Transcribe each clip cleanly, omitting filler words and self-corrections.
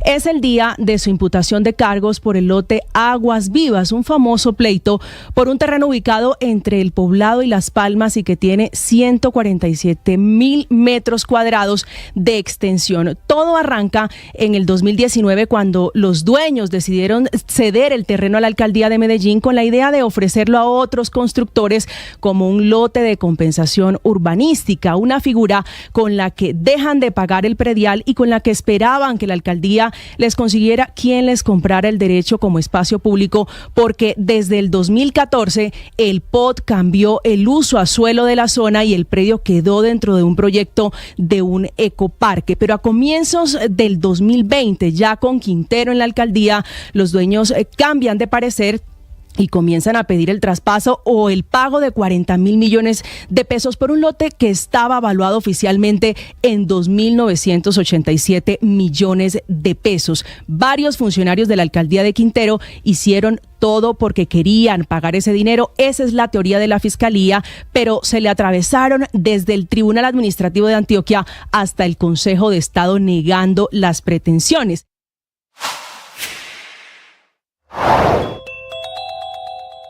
Es el día de su imputación de cargos por el lote Aguas Vivas, un famoso pleito por un terreno ubicado entre El Poblado y Las Palmas y que tiene 147.000 metros cuadrados de extensión. Todo arranca en el 2019 cuando los dueños decidieron ceder el terreno a la alcaldía de Medellín con la idea de ofrecerlo a otros constructores como un lote de compensación urbanística, una figura con la que dejan de pagar el predial y con la que esperaban que la alcaldía les consiguiera quien les comprara el derecho como espacio público, porque desde el 2014 el POT cambió el uso a suelo de la zona y el predio quedó dentro de un proyecto de un ecoparque. Pero a comienzos del 2020, ya con Quintero en la alcaldía, los dueños cambian de parecer y comienzan a pedir el traspaso o el pago de 40.000 millones de pesos por un lote que estaba evaluado oficialmente en 2.987 millones de pesos. Varios funcionarios de la alcaldía de Quintero hicieron todo porque querían pagar ese dinero. Esa es la teoría de la fiscalía, pero se le atravesaron desde el Tribunal Administrativo de Antioquia hasta el Consejo de Estado negando las pretensiones.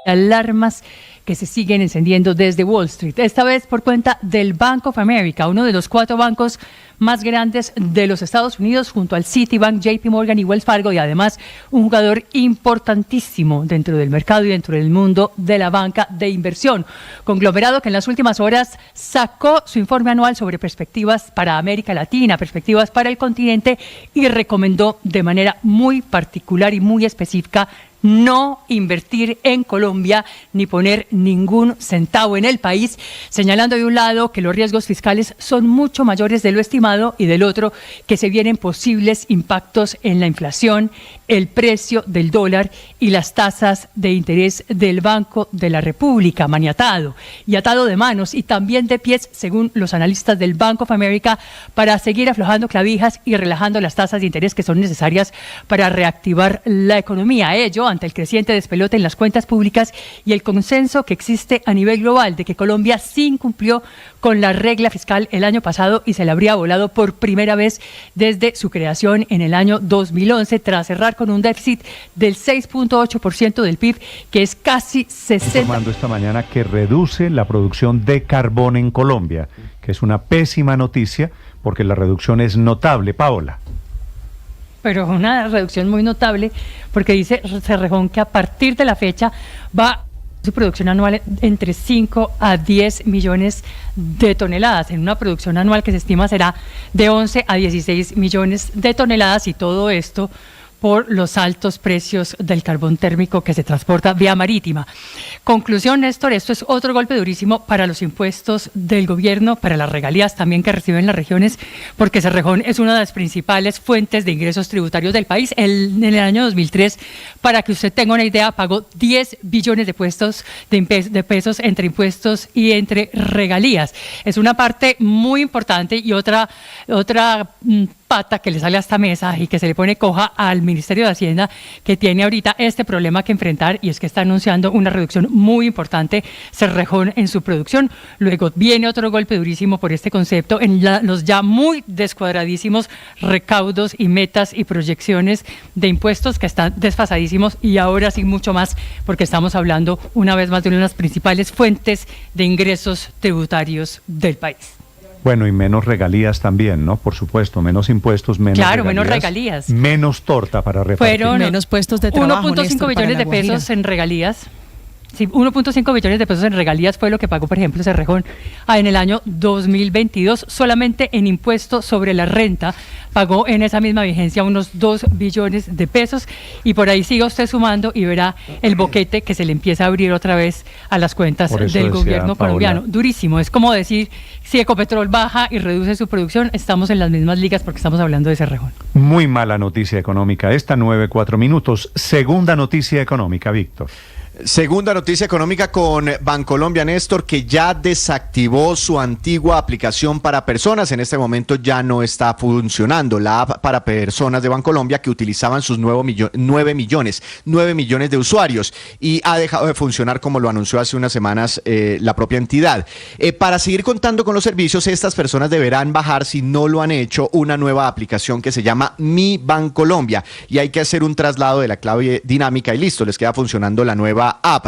Alarmas que se siguen encendiendo desde Wall Street, esta vez por cuenta del Bank of America, uno de los 4 bancos más grandes de los Estados Unidos, junto al Citibank, JP Morgan y Wells Fargo, y además un jugador importantísimo dentro del mercado y dentro del mundo de la banca de inversión. Conglomerado que en las últimas horas sacó su informe anual sobre perspectivas para América Latina, perspectivas para el continente, y recomendó de manera muy particular y muy específica no invertir en Colombia ni poner ningún centavo en el país, señalando de un lado que los riesgos fiscales son mucho mayores de lo estimado y del otro que se vienen posibles impactos en la inflación, el precio del dólar y las tasas de interés del Banco de la República, maniatado y atado de manos y también de pies, según los analistas del Bank of America, para seguir aflojando clavijas y relajando las tasas de interés que son necesarias para reactivar la economía. Ello ante el creciente despelote en las cuentas públicas y el consenso que existe a nivel global de que Colombia sí incumplió con la regla fiscal el año pasado y se le habría volado por primera vez desde su creación en el año 2011, tras cerrar con un déficit del 6.8% del PIB, que es casi 60. Informando esta mañana que reduce la producción de carbón en Colombia, que es una pésima noticia porque la reducción es notable, Paola. Pero una reducción muy notable, porque dice Cerrejón que a partir de la fecha va su producción anual entre 5 a 10 millones de toneladas, en una producción anual que se estima será de 11 a 16 millones de toneladas, y todo esto por los altos precios del carbón térmico que se transporta vía marítima. Conclusión, Néstor, esto es otro golpe durísimo para los impuestos del gobierno, para las regalías también que reciben las regiones, porque Cerrejón es una de las principales fuentes de ingresos tributarios del país. En el año 2003, para que usted tenga una idea, pagó 10 billones de pesos entre impuestos y entre regalías. Es una parte muy importante y otra pata que le sale a esta mesa y que se le pone coja al Ministerio de Hacienda, que tiene ahorita este problema que enfrentar, y es que está anunciando una reducción muy importante Cerrejón en su producción. Luego viene otro golpe durísimo por este concepto en los ya muy descuadradísimos recaudos y metas y proyecciones de impuestos que están desfasadísimos, y ahora sí mucho más porque estamos hablando una vez más de una de las principales fuentes de ingresos tributarios del país. Bueno, y menos regalías también, ¿no? Por supuesto, menos impuestos, menos claro, regalías. Menos regalías. Menos torta para repartir. Fueron menos puestos de trabajo. 1.5 billones de pesos en regalías. Sí, 1.5 billones de pesos en regalías fue lo que pagó, por ejemplo, Cerrejón en el año 2022. Solamente en impuestos sobre la renta pagó en esa misma vigencia unos 2 billones de pesos, y por ahí siga usted sumando y verá el boquete que se le empieza a abrir otra vez a las cuentas del gobierno colombiano. Durísimo, es como decir, si Ecopetrol baja y reduce su producción, estamos en las mismas ligas porque estamos hablando de Cerrejón. Muy mala noticia económica, esta 9:04 minutos. Segunda noticia económica, Víctor. Segunda noticia económica con Bancolombia, Néstor, que ya desactivó su antigua aplicación para personas. En este momento ya no está funcionando la app para personas de Bancolombia, que utilizaban sus 9 millones de usuarios, y ha dejado de funcionar, como lo anunció hace unas semanas la propia entidad. Para seguir contando con los servicios, estas personas deberán bajar, si no lo han hecho, una nueva aplicación que se llama Mi Bancolombia, y hay que hacer un traslado de la clave dinámica y listo, les queda funcionando la nueva app.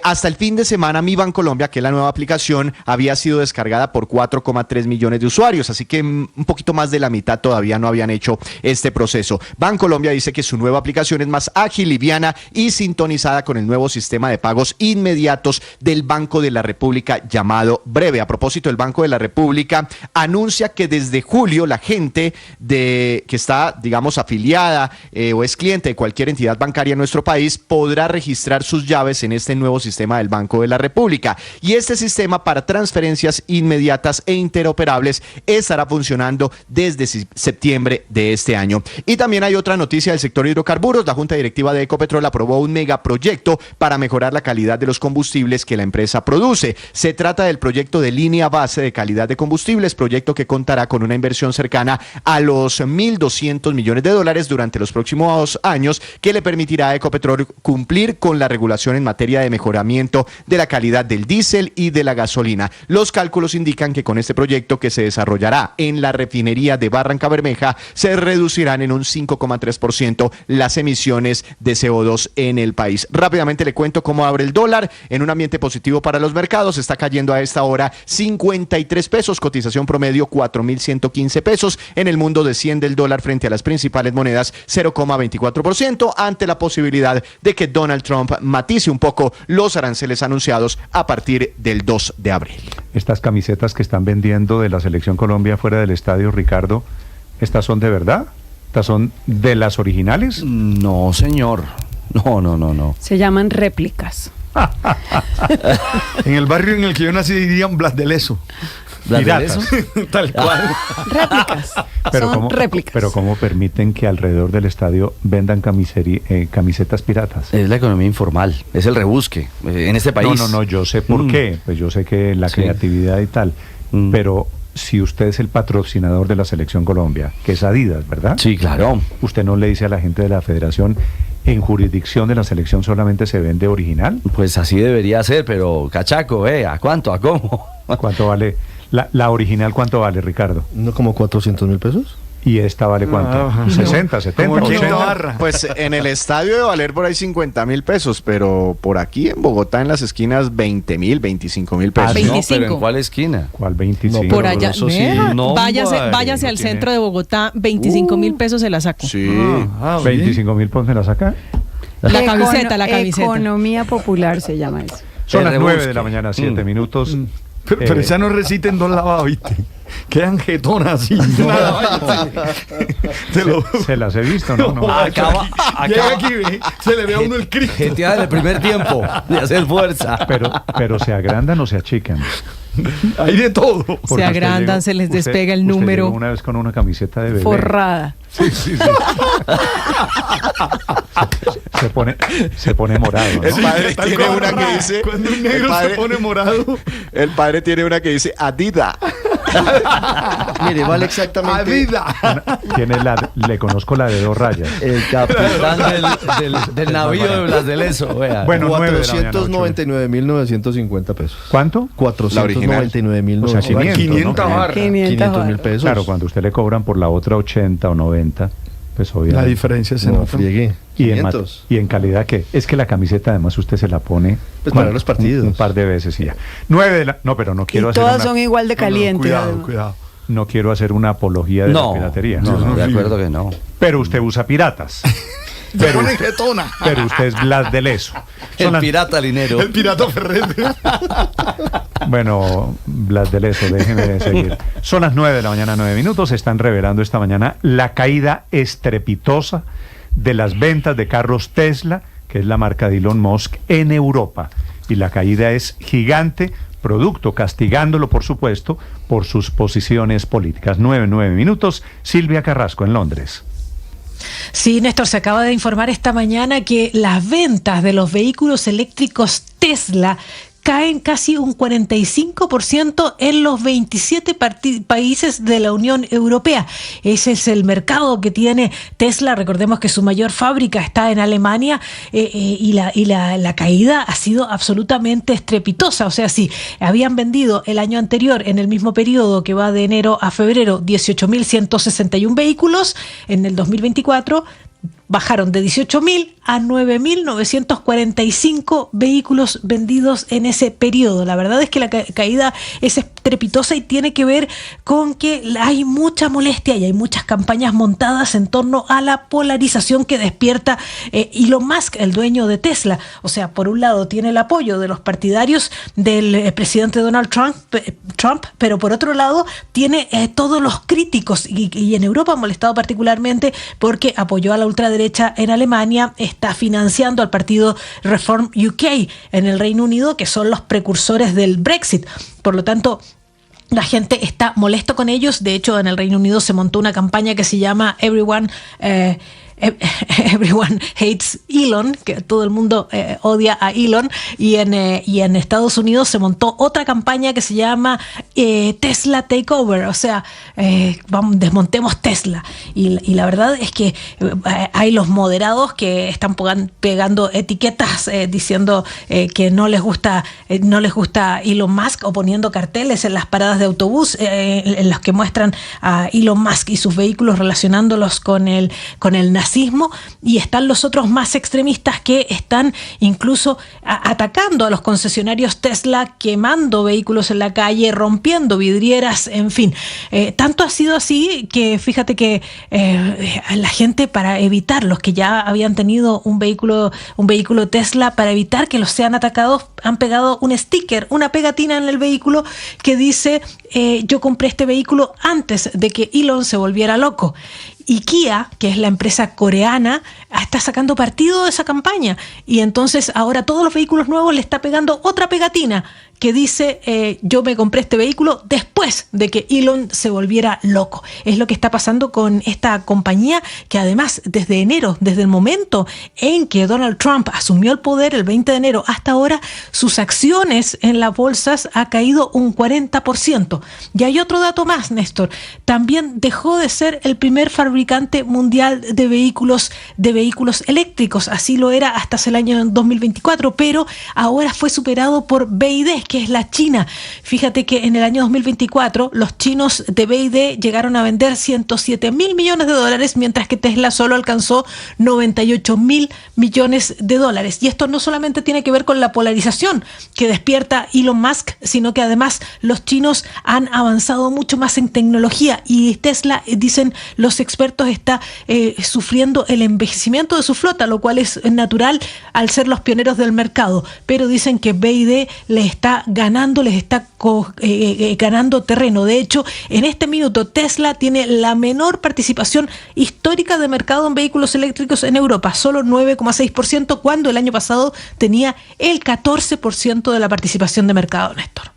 Hasta el fin de semana, Mi Bancolombia, que es la nueva aplicación, había sido descargada por 4,3 millones de usuarios, así que un poquito más de la mitad todavía no habían hecho este proceso. Bancolombia dice que su nueva aplicación es más ágil, liviana y sintonizada con el nuevo sistema de pagos inmediatos del Banco de la República, llamado Breve. A propósito, el Banco de la República anuncia que desde julio la gente que está, digamos, afiliada o es cliente de cualquier entidad bancaria en nuestro país podrá registrar sus llaves en este nuevo sistema del Banco de la República, y este sistema para transferencias inmediatas e interoperables estará funcionando desde septiembre de este año. Y también hay otra noticia del sector hidrocarburos. La Junta Directiva de Ecopetrol aprobó un megaproyecto para mejorar la calidad de los combustibles que la empresa produce. Se trata del proyecto de línea base de calidad de combustibles, proyecto que contará con una inversión cercana a los $1.200 millones durante los próximos años, que le permitirá a Ecopetrol cumplir con la regulación en materia de mejoramiento de la calidad del diésel y de la gasolina. Los cálculos indican que con este proyecto, que se desarrollará en la refinería de Barrancabermeja, se reducirán en un 5,3% las emisiones de CO2 en el país. Rápidamente le cuento cómo abre el dólar en un ambiente positivo para los mercados. Está cayendo a esta hora 53 pesos, cotización promedio 4.115 pesos. En el mundo desciende el dólar frente a las principales monedas 0,24%, ante la posibilidad de que Donald Trump matice un poco los aranceles anunciados a partir del 2 de abril. Estas camisetas que están vendiendo de la Selección Colombia fuera del estadio, Ricardo, ¿estas son de verdad? ¿Estas son de las originales? No, señor. No. Se llaman réplicas. En el barrio en el que yo nací dirían Blas de Leso. Piratas. Tal cual. Réplicas. Son réplicas. Pero ¿cómo permiten que alrededor del estadio vendan camisetas piratas? Es la economía informal, es el rebusque en este país. No, yo sé por qué. Pues yo sé que la creatividad y tal, pero si usted es el patrocinador de la Selección Colombia, que es Adidas, ¿verdad? Sí, claro. ¿Usted no le dice a la gente de la federación: en jurisdicción de la selección solamente se vende original? Pues así debería ser, pero cachaco, ¿a cuánto? ¿A cómo? ¿Cuánto vale? La original, ¿cuánto vale, Ricardo? ¿No como 400.000 pesos? ¿Y esta vale cuánto? 60, 70, 80. Pues en el estadio debe valer por ahí 50.000 pesos, pero por aquí en Bogotá, en las esquinas, 20.000, 25.000 pesos. 25. No, pero ¿en cuál esquina? ¿Cuál 25? Por allá, eso sí, no, váyase al centro de Bogotá, 25.000 pesos se la saco. Sí. 25.000 pesos se la saca. La camiseta. Economía popular se llama eso. Son las 9 de la mañana, 7 minutos. Pero esa no resisten 2 lavados, ¿viste? Quedan jetonas así. Se las he visto, ¿no? Acaba. Llega aquí, ve, se le ve a uno el Cristo. GTA del primer tiempo, de hacer fuerza. Pero se agrandan o se achican. Hay de todo. Se agrandan, se les despega el número. Llegó una vez con una camiseta de bebé. Forrada. Sí. Se pone morado, ¿no? El padre tiene una que dice... Cuando un negro se pone morado. El padre tiene una que dice Adidas. Mire, vale exactamente. Le conozco la de 2 rayas. El capitán del navío de Blas de Leso. Bueno, 499.950 pesos. ¿Cuánto? 499.950. O sea, 500.000 pesos. Claro, cuando usted le cobran por la otra 80 o 90, pues obviamente. La diferencia se No nota. friegue. ¿Y en calidad qué? Es que la camiseta además usted se la pone Pues para los partidos. un par de veces y ya. 9 de la... No, pero no quiero Y hacer todas son igual de calientes. Cuidado. No quiero hacer una apología de la piratería. No, de acuerdo que no. Pero usted usa piratas. Pero usted es Blas de Leso. El pirata linero. El pirata Ferrer. Bueno, Blas de Leso, déjeme seguir. Son las 9 de la mañana, 9 minutos. Están revelando esta mañana la caída estrepitosa de las ventas de carros Tesla, que es la marca de Elon Musk, en Europa. Y la caída es gigante, producto, castigándolo, por supuesto, por sus posiciones políticas. 9 minutos. Silvia Carrasco, en Londres. Sí, Néstor, se acaba de informar esta mañana que las ventas de los vehículos eléctricos Tesla caen casi un 45% en los 27 países de la Unión Europea. Ese es el mercado que tiene Tesla. Recordemos que su mayor fábrica está en Alemania y la caída ha sido absolutamente estrepitosa. O sea, si habían vendido el año anterior, en el mismo periodo que va de enero a febrero, 18.161 vehículos, en el 2024 bajaron de 18.000 a 9.945 vehículos vendidos en ese periodo. La verdad es que la caída es estrepitosa y tiene que ver con que hay mucha molestia y hay muchas campañas montadas en torno a la polarización que despierta Elon Musk, el dueño de Tesla. O sea, por un lado tiene el apoyo de los partidarios del presidente Donald Trump, pero por otro lado tiene todos los críticos y en Europa ha molestado particularmente porque apoyó a la ultraderecha en Alemania, está financiando al partido Reform UK en el Reino Unido, que son los precursores del Brexit. Por lo tanto, la gente está molesto con ellos. De hecho, en el Reino Unido se montó una campaña que se llama Everyone Hates Elon, que todo el mundo odia a Elon, y en Estados Unidos se montó otra campaña que se llama Tesla Takeover, o sea, desmontemos Tesla, y la verdad es que hay los moderados que están pegando etiquetas diciendo que no les gusta Elon Musk, o poniendo carteles en las paradas de autobús en los que muestran a Elon Musk y sus vehículos relacionándolos con el nazismo, y están los otros más extremistas que están incluso atacando a los concesionarios Tesla, quemando vehículos en la calle, rompiendo vidrieras, en fin. Tanto ha sido así que fíjate que la gente, para evitar, los que ya habían tenido un vehículo Tesla, para evitar que los sean atacados, han pegado un sticker, una pegatina en el vehículo que dice yo compré este vehículo antes de que Elon se volviera loco. Y Kia, que es la empresa coreana, está sacando partido de esa campaña. Y entonces ahora todos los vehículos nuevos le está pegando otra pegatina que dice yo me compré este vehículo después de que Elon se volviera loco. Es lo que está pasando con esta compañía, que además desde enero, desde el momento en que Donald Trump asumió el poder el 20 de enero hasta ahora, sus acciones en las bolsas ha caído un 40%. Y hay otro dato más, Néstor. También dejó de ser el primer fabricante mundial de vehículos eléctricos. Así lo era hasta el año 2024, pero ahora fue superado por BYD, que es la China. Fíjate que en el año 2024 los chinos de BYD llegaron a vender 107.000 millones de dólares, mientras que Tesla solo alcanzó 98.000 millones de dólares. Y esto no solamente tiene que ver con la polarización que despierta Elon Musk, sino que además los chinos han avanzado mucho más en tecnología, y Tesla, dicen los expertos, está sufriendo el envejecimiento de su flota, lo cual es natural al ser los pioneros del mercado. Pero dicen que BYD les está ganando terreno. De hecho, en este minuto Tesla tiene la menor participación histórica de mercado en vehículos eléctricos en Europa, solo 9,6%, cuando el año pasado tenía el 14% de la participación de mercado, Néstor.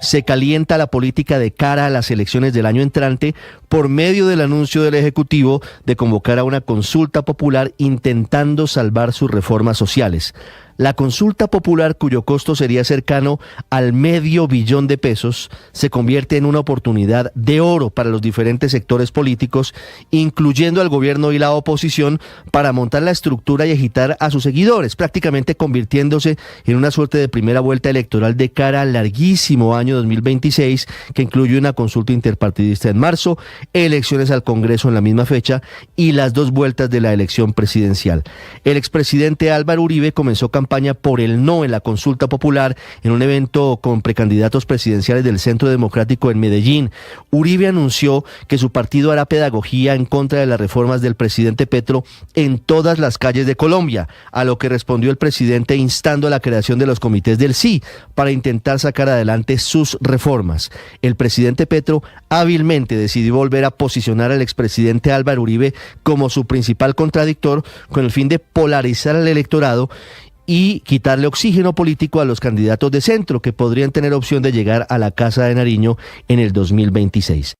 Se calienta la política de cara a las elecciones del año entrante por medio del anuncio del Ejecutivo de convocar a una consulta popular intentando salvar sus reformas sociales. La consulta popular, cuyo costo sería cercano al $500 billion de pesos, se convierte en una oportunidad de oro para los diferentes sectores políticos, incluyendo al gobierno y la oposición, para montar la estructura y agitar a sus seguidores, prácticamente convirtiéndose en una suerte de primera vuelta electoral de cara al larguísimo año 2026, que incluye una consulta interpartidista en marzo, elecciones al Congreso en la misma fecha y las 2 vueltas de la elección presidencial. El expresidente Álvaro Uribe comenzó campaña por el no en la consulta popular en un evento con precandidatos presidenciales del Centro Democrático en Medellín. Uribe anunció que su partido hará pedagogía en contra de las reformas del presidente Petro en todas las calles de Colombia, a lo que respondió el presidente instando a la creación de los comités del sí para intentar sacar adelante sus reformas. El presidente Petro hábilmente decidió volver a posicionar al expresidente Álvaro Uribe como su principal contradictor, con el fin de polarizar al electorado y quitarle oxígeno político a los candidatos de centro que podrían tener opción de llegar a la Casa de Nariño en el 2026.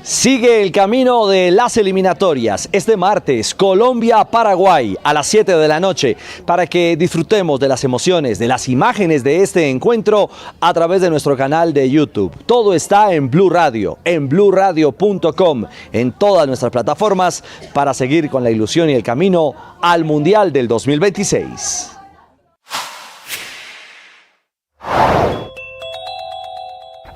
Sigue el camino de las eliminatorias. Este martes, Colombia-Paraguay a las 7 de la noche, para que disfrutemos de las emociones, de las imágenes de este encuentro a través de nuestro canal de YouTube. Todo está en Blue Radio, en bluradio.com, en todas nuestras plataformas, para seguir con la ilusión y el camino al Mundial del 2026.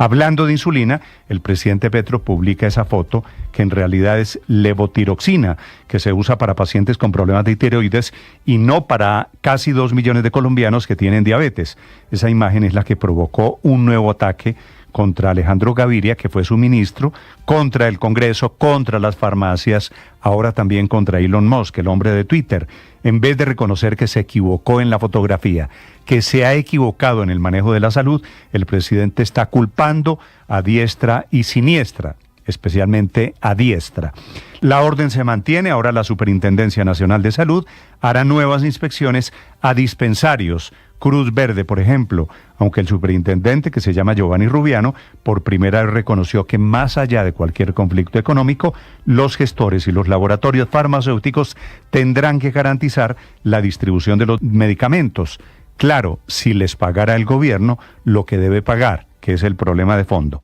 Hablando de insulina, el presidente Petro publica esa foto que en realidad es levotiroxina, que se usa para pacientes con problemas de tiroides y no para casi 2 millones de colombianos que tienen diabetes. Esa imagen es la que provocó un nuevo ataque contra Alejandro Gaviria, que fue su ministro, contra el Congreso, contra las farmacias, ahora también contra Elon Musk, el hombre de Twitter. En vez de reconocer que se equivocó en la fotografía, que se ha equivocado en el manejo de la salud, el presidente está culpando a diestra y siniestra, especialmente a diestra. La orden se mantiene, ahora la Superintendencia Nacional de Salud hará nuevas inspecciones a dispensarios, Cruz Verde, por ejemplo, aunque el superintendente, que se llama Giovanni Rubiano, por primera vez reconoció que más allá de cualquier conflicto económico, los gestores y los laboratorios farmacéuticos tendrán que garantizar la distribución de los medicamentos. Claro, si les pagara el gobierno lo que debe pagar, que es el problema de fondo.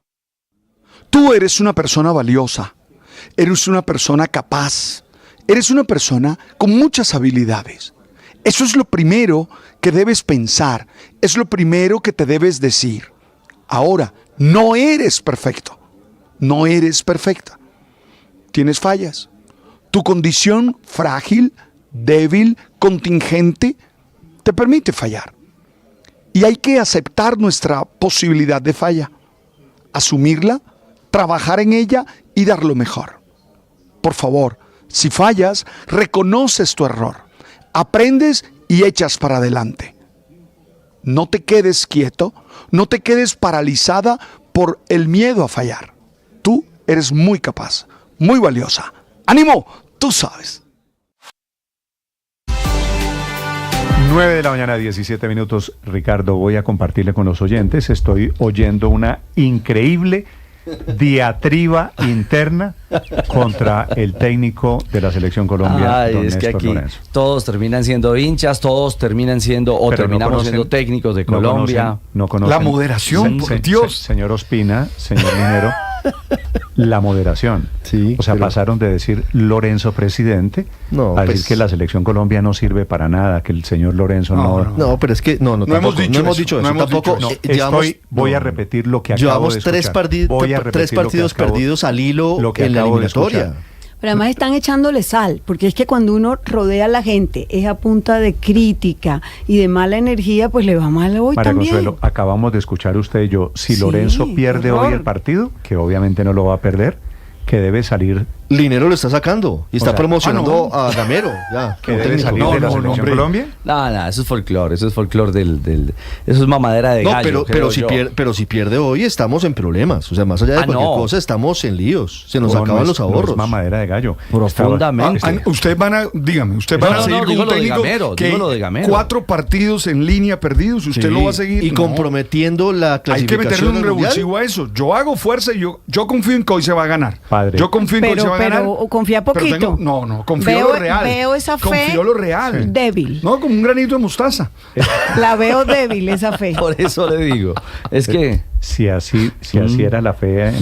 Tú eres una persona valiosa, eres una persona capaz, eres una persona con muchas habilidades. Eso es lo primero que debes pensar, es lo primero que te debes decir. Ahora, no eres perfecto, no eres perfecta. Tienes fallas. Tu condición frágil, débil, contingente, te permite fallar. Y hay que aceptar nuestra posibilidad de falla, asumirla, trabajar en ella y dar lo mejor. Por favor, si fallas, reconoces tu error, aprendes y echas para adelante. No te quedes quieto, no te quedes paralizada por el miedo a fallar. Tú eres muy capaz, muy valiosa. ¡Ánimo! Tú sabes. 9 de la mañana, 17 minutos. Ricardo, voy a compartirle con los oyentes. Estoy oyendo una increíble diatriba interna contra el técnico de la Selección Colombia. Ay, es que aquí Lorenzo. Todos terminan siendo hinchas, todos terminan siendo, o pero terminamos siendo técnicos de Colombia. No conocen, la moderación, por Dios. Señor Ospina, señor Linero, la moderación. Sí, o sea, pasaron de decir Lorenzo presidente a decir que la Selección Colombia no sirve para nada, que el señor Lorenzo no, pero es que no hemos dicho eso. Tampoco. Voy a repetir lo que acabo de escuchar. Llevamos tres partidos perdidos al hilo en la eliminatoria. Pero además están echándole sal, porque es que cuando uno rodea a la gente es a punta de crítica y de mala energía, pues le va mal hoy María también. Consuelo, acabamos de escuchar usted y yo, si Lorenzo pierde hoy el partido, que obviamente no lo va a perder, que debe salir. Linero lo está sacando y está promocionando a Gamero. Ya, que debe salir de la Selección Colombia. No, eso es folclore, eso es mamadera de gallo. Pero si pierde hoy estamos en problemas. O sea, más allá de cualquier cosa, estamos en líos. Se nos acaban los ahorros. No es mamadera de gallo. Profundamente. Ustedes van a seguir con un técnico que 4 partidos en línea perdidos. Usted lo va a seguir. Y comprometiendo la clasificación. Hay que meterle un revulsivo a eso. Yo hago fuerza y yo confío en que hoy se va a ganar. Padre. Yo confío en que hoy se va a ganar. Pero confía poquito. Confío lo real. Veo esa fe confío lo real. débil. No, como un granito de mostaza. La veo débil esa fe. Por eso le digo. Es que si así era la fe.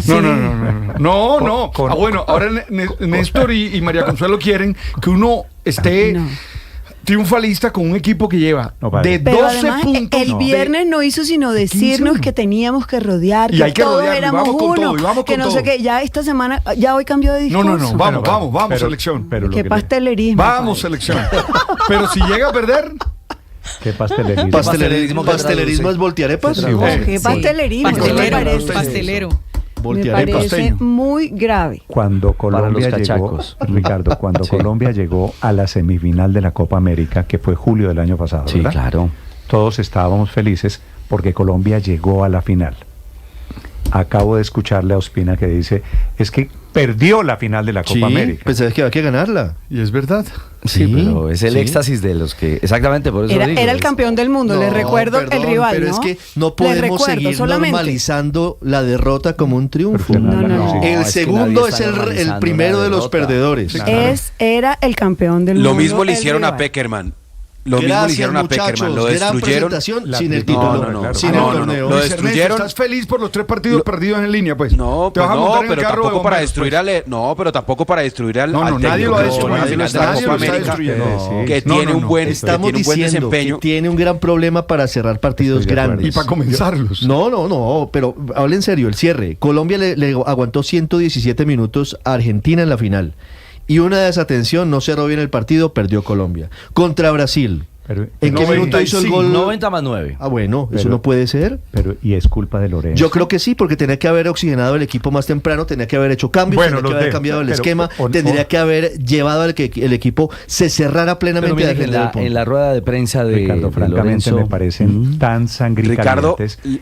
No. Bueno, ahora Néstor y María Consuelo quieren que uno esté triunfalista con un equipo que lleva de 12 puntos. El viernes no hizo sino decirnos que teníamos que rodear, y que hay que todos rodear, éramos uno, que no sé qué. Ya esta semana, ya hoy cambió de discurso. Vamos, selección. Qué pastelerismo. Vamos, selección. Pero si llega a perder... ¿Qué pastelerismo? ¿Pastelerismo es voltearepas? Sí, ¿qué pastelerismo? Pastelero. Me parece muy grave. Cuando Colombia llegó, Ricardo, Colombia llegó a la semifinal de la Copa América, que fue julio del año pasado, ¿verdad? Sí, claro. Todos estábamos felices porque Colombia llegó a la final. Acabo de escucharle a Ospina que dice, es que perdió la final de la Copa América. Pues sabes que había que ganarla. Y es verdad. Sí, pero es el éxtasis de los que... Exactamente, por eso Era, digo. era el campeón del mundo, les recuerdo el rival, pero ¿no? es que no podemos seguir normalizando la derrota como un triunfo. El segundo es el primero de los perdedores. Era el campeón del mundo. Lo mismo le hicieron a Peckerman. Lo mismo le hicieron a Peckerman, lo destruyeron. Sin el título, sin el torneo. Lo destruyeron. ¿Estás feliz por los 3 partidos perdidos en línea, pues? No, pues pero tampoco para destruir al... No, pero tampoco para destruir al nadie lo ha destruido. Que tiene un buen desempeño. Que tiene un gran problema para cerrar partidos grandes. Y para comenzarlos. No, pero hablen en serio, el cierre. Colombia le aguantó 117 minutos a Argentina en la final. Y una desatención, no cerró bien el partido, perdió Colombia. Contra Brasil. Pero, ¿En qué minuto hizo el gol? 90 más 9. Ah, bueno, eso no puede ser. Pero, y es culpa de Lorenzo. Yo creo que sí, porque tenía que haber oxigenado el equipo más temprano, tenía que haber hecho cambios, tenía que haber cambiado el esquema, tendría que haber llevado al que el equipo se cerrara plenamente a defender el punto. En la rueda de prensa de Ricardo, francamente Lorenzo, me parecen tan sangrientos. Ricardo,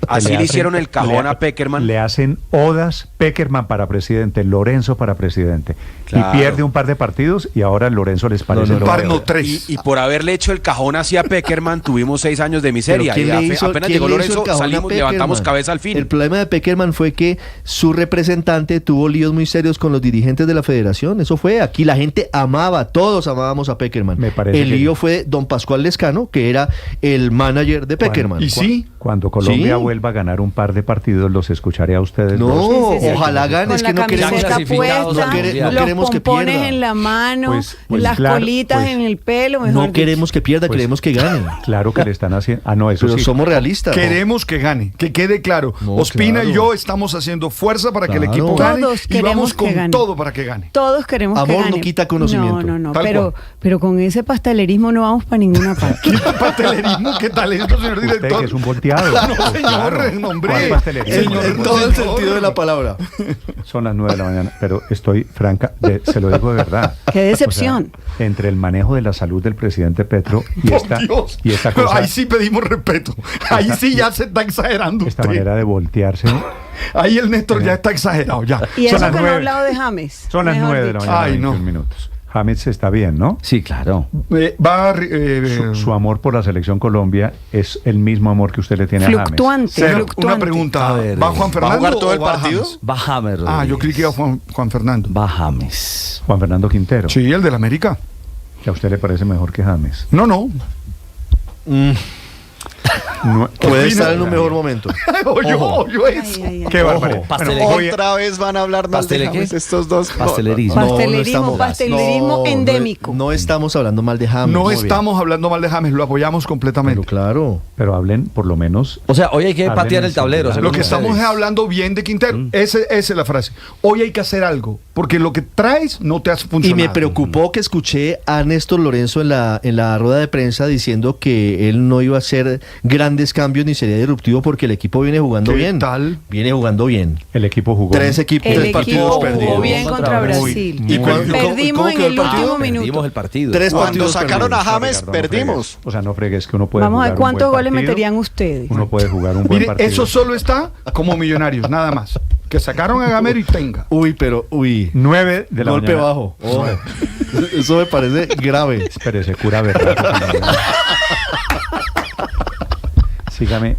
así le hicieron el cajón a Peckerman. Le hacen odas, Peckerman para presidente, Lorenzo para presidente. Claro. Y pierde un par de partidos y ahora Lorenzo les parece... Y por haberle hecho el cajón hacia Peckerman, tuvimos 6 años de miseria. Y apenas llegó Lorenzo, salimos, levantamos cabeza al fin. El problema de Peckerman fue que su representante tuvo líos muy serios con los dirigentes de la federación. Eso fue, aquí la gente amaba, todos amábamos a Peckerman. El lío fue don Pascual Lescano, que era el manager de Peckerman. Cuando Colombia vuelva a ganar un par de partidos, los escucharé a ustedes. Ojalá gane, es que no queremos que pierda. En la mano, las colitas en el pelo. No queremos que pierda, queremos que gane. Claro que le están haciendo... eso pero sí. somos realistas. Queremos que gane, que quede claro. Ospina y yo estamos haciendo fuerza para que el equipo gane y vamos con todo para que gane. Todos queremos que gane. Amor no quita conocimiento. No, pero con ese pastelerismo no vamos para ninguna parte. ¿Qué pastelerismo? ¿Qué tal esto, señor director? Usted que es un volteado. No, señor, hombre. En todo el sentido de la palabra. Son las 9 de la mañana, pero estoy franca, se lo digo de verdad. Qué decepción. O sea, entre el manejo de la salud del presidente Petro y esta cosa... Ahí sí pedimos respeto. Ahí sí ya se está exagerando esta usted. Manera de voltearse. Ahí el Néstor ya está exagerado, ya. Y eso que no ha hablado de James. Son las 9 de la mañana, 21 minutos. James está bien, ¿no? Sí, claro. Su amor por la selección Colombia es el mismo amor que usted le tiene a James. Fluctuante. Una pregunta. ¿Va Juan Fernando? ¿Va a jugar todo el partido? Va James. Yo creí que iba Juan Fernando. Va James. Juan Fernando Quintero. Sí, el del América. ¿Que a usted le parece mejor que James? No. Puede estar en un mejor momento. Qué barbaridad. Otra vez van a hablar mal de James estos dos. Pastelerismo endémico. No estamos hablando mal de James. No estamos hablando mal de James, lo apoyamos completamente. Pero claro. Pero hablen por lo menos... O sea, hoy hay que patear el tablero. Lo que estamos es hablando bien de Quintero. Esa es la frase. Hoy hay que hacer algo, porque lo que traes no te hace funcionar. Y me preocupó que escuché a Néstor Lorenzo en la rueda de prensa diciendo que él no iba a hacer grandes cambios ni sería disruptivo porque el equipo viene jugando bien. ¿Qué tal? Viene jugando bien. El equipo jugó. Tres partidos perdidos. Jugó bien contra Brasil. ¿Y perdimos en el último minuto. Perdimos el partido. Cuando sacaron a James, perdimos. O sea, no fregues que uno puede Vamos a ver cuántos goles partido, meterían ustedes. Uno puede jugar un buen partido. Eso solo está como Millonarios, nada más. Que sacaron a Gamero y tenga. 9 de la golpe mañana. bajo. Eso me parece grave. Espérese, cura verdad. Sígame.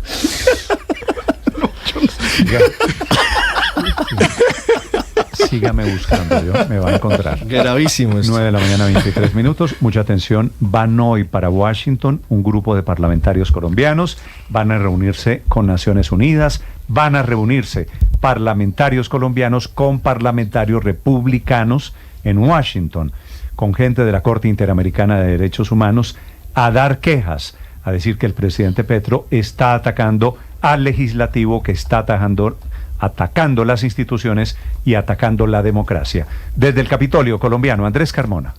Sígame buscando, me va a encontrar. Gravísimo esto. 9 de la mañana, 23 minutos. Mucha atención. Van hoy para Washington un grupo de parlamentarios colombianos. Van a reunirse con Naciones Unidas. Van a reunirse parlamentarios colombianos con parlamentarios republicanos en Washington, con gente de la Corte Interamericana de Derechos Humanos, a dar quejas, a decir que el presidente Petro está atacando al legislativo, que está atacando las instituciones y atacando la democracia. Desde el Capitolio colombiano, Andrés Carmona.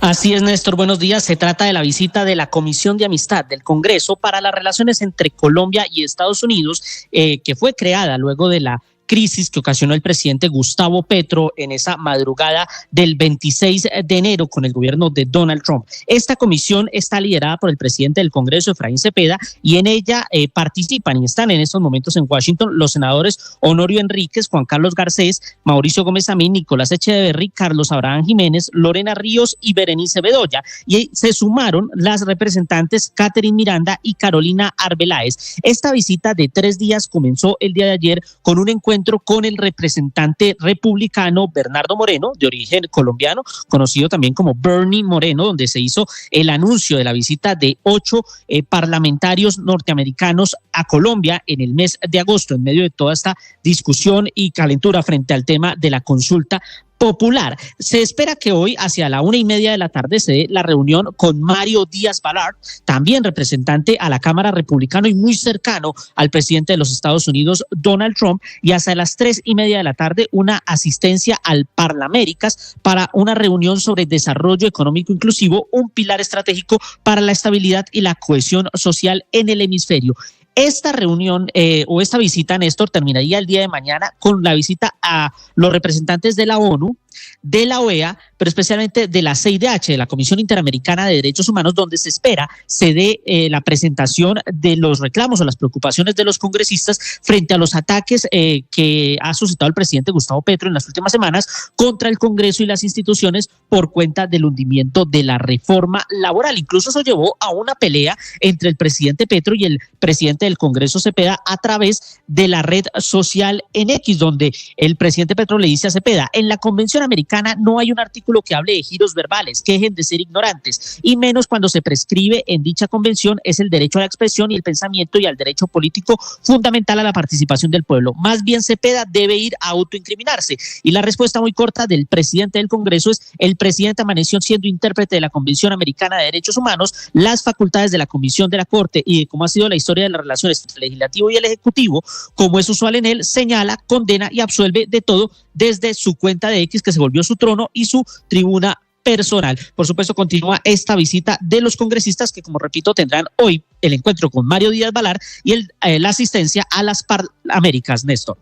Así es, Néstor, buenos días. Se trata de la visita de la Comisión de Amistad del Congreso para las relaciones entre Colombia y Estados Unidos, que fue creada luego de la crisis que ocasionó el presidente Gustavo Petro en esa madrugada del 26 de enero con el gobierno de Donald Trump. Esta comisión está liderada por el presidente del Congreso, Efraín Cepeda, y en ella participan y están en estos momentos en Washington los senadores Honorio Enríquez, Juan Carlos Garcés, Mauricio Gómez Amín, Nicolás Echeverry, Carlos Abraham Jiménez, Lorena Ríos y Berenice Bedoya. Y se sumaron las representantes Catherine Miranda y Carolina Arbeláez. Esta visita de 3 días comenzó el día de ayer con un encuentro con el representante republicano Bernardo Moreno, de origen colombiano, conocido también como Bernie Moreno, donde se hizo el anuncio de la visita de 8 parlamentarios norteamericanos a Colombia en el mes de agosto, en medio de toda esta discusión y calentura frente al tema de la consulta popular. Se espera que hoy, hacia la 1:30 de la tarde, se dé la reunión con Mario Díaz-Balart, también representante a la Cámara Republicana y muy cercano al presidente de los Estados Unidos, Donald Trump, y hasta las 3:30 de la tarde una asistencia al Parlaméricas para una reunión sobre desarrollo económico inclusivo, un pilar estratégico para la estabilidad y la cohesión social en el hemisferio. Esta reunión o esta visita, Néstor, terminaría el día de mañana con la visita a los representantes de la ONU, de la OEA, pero especialmente de la CIDH, de la Comisión Interamericana de Derechos Humanos, donde se espera se dé la presentación de los reclamos o las preocupaciones de los congresistas frente a los ataques que ha suscitado el presidente Gustavo Petro en las últimas semanas contra el Congreso y las instituciones por cuenta del hundimiento de la reforma laboral. Incluso eso llevó a una pelea entre el presidente Petro y el presidente del Congreso, Cepeda, a través de la red social en X, donde el presidente Petro le dice a Cepeda: en la Convención Americana no hay un artículo que hable de giros verbales, que dejen de ser ignorantes, y menos cuando se prescribe en dicha convención es el derecho a la expresión y el pensamiento y al derecho político fundamental a la participación del pueblo. Más bien Cepeda debe ir a autoincriminarse. Y la respuesta muy corta del presidente del Congreso es: el presidente amaneció siendo intérprete de la Convención Americana de Derechos Humanos, las facultades de la Comisión de la Corte y de cómo ha sido la historia de las relaciones entre el Legislativo y el Ejecutivo, como es usual en él, señala, condena y absuelve de todo desde su cuenta de X, que se volvió su trono y su tribuna personal. Por supuesto, continúa esta visita de los congresistas que, como repito, tendrán hoy el encuentro con Mario Díaz-Balart y la asistencia a las Parlaméricas, Néstor.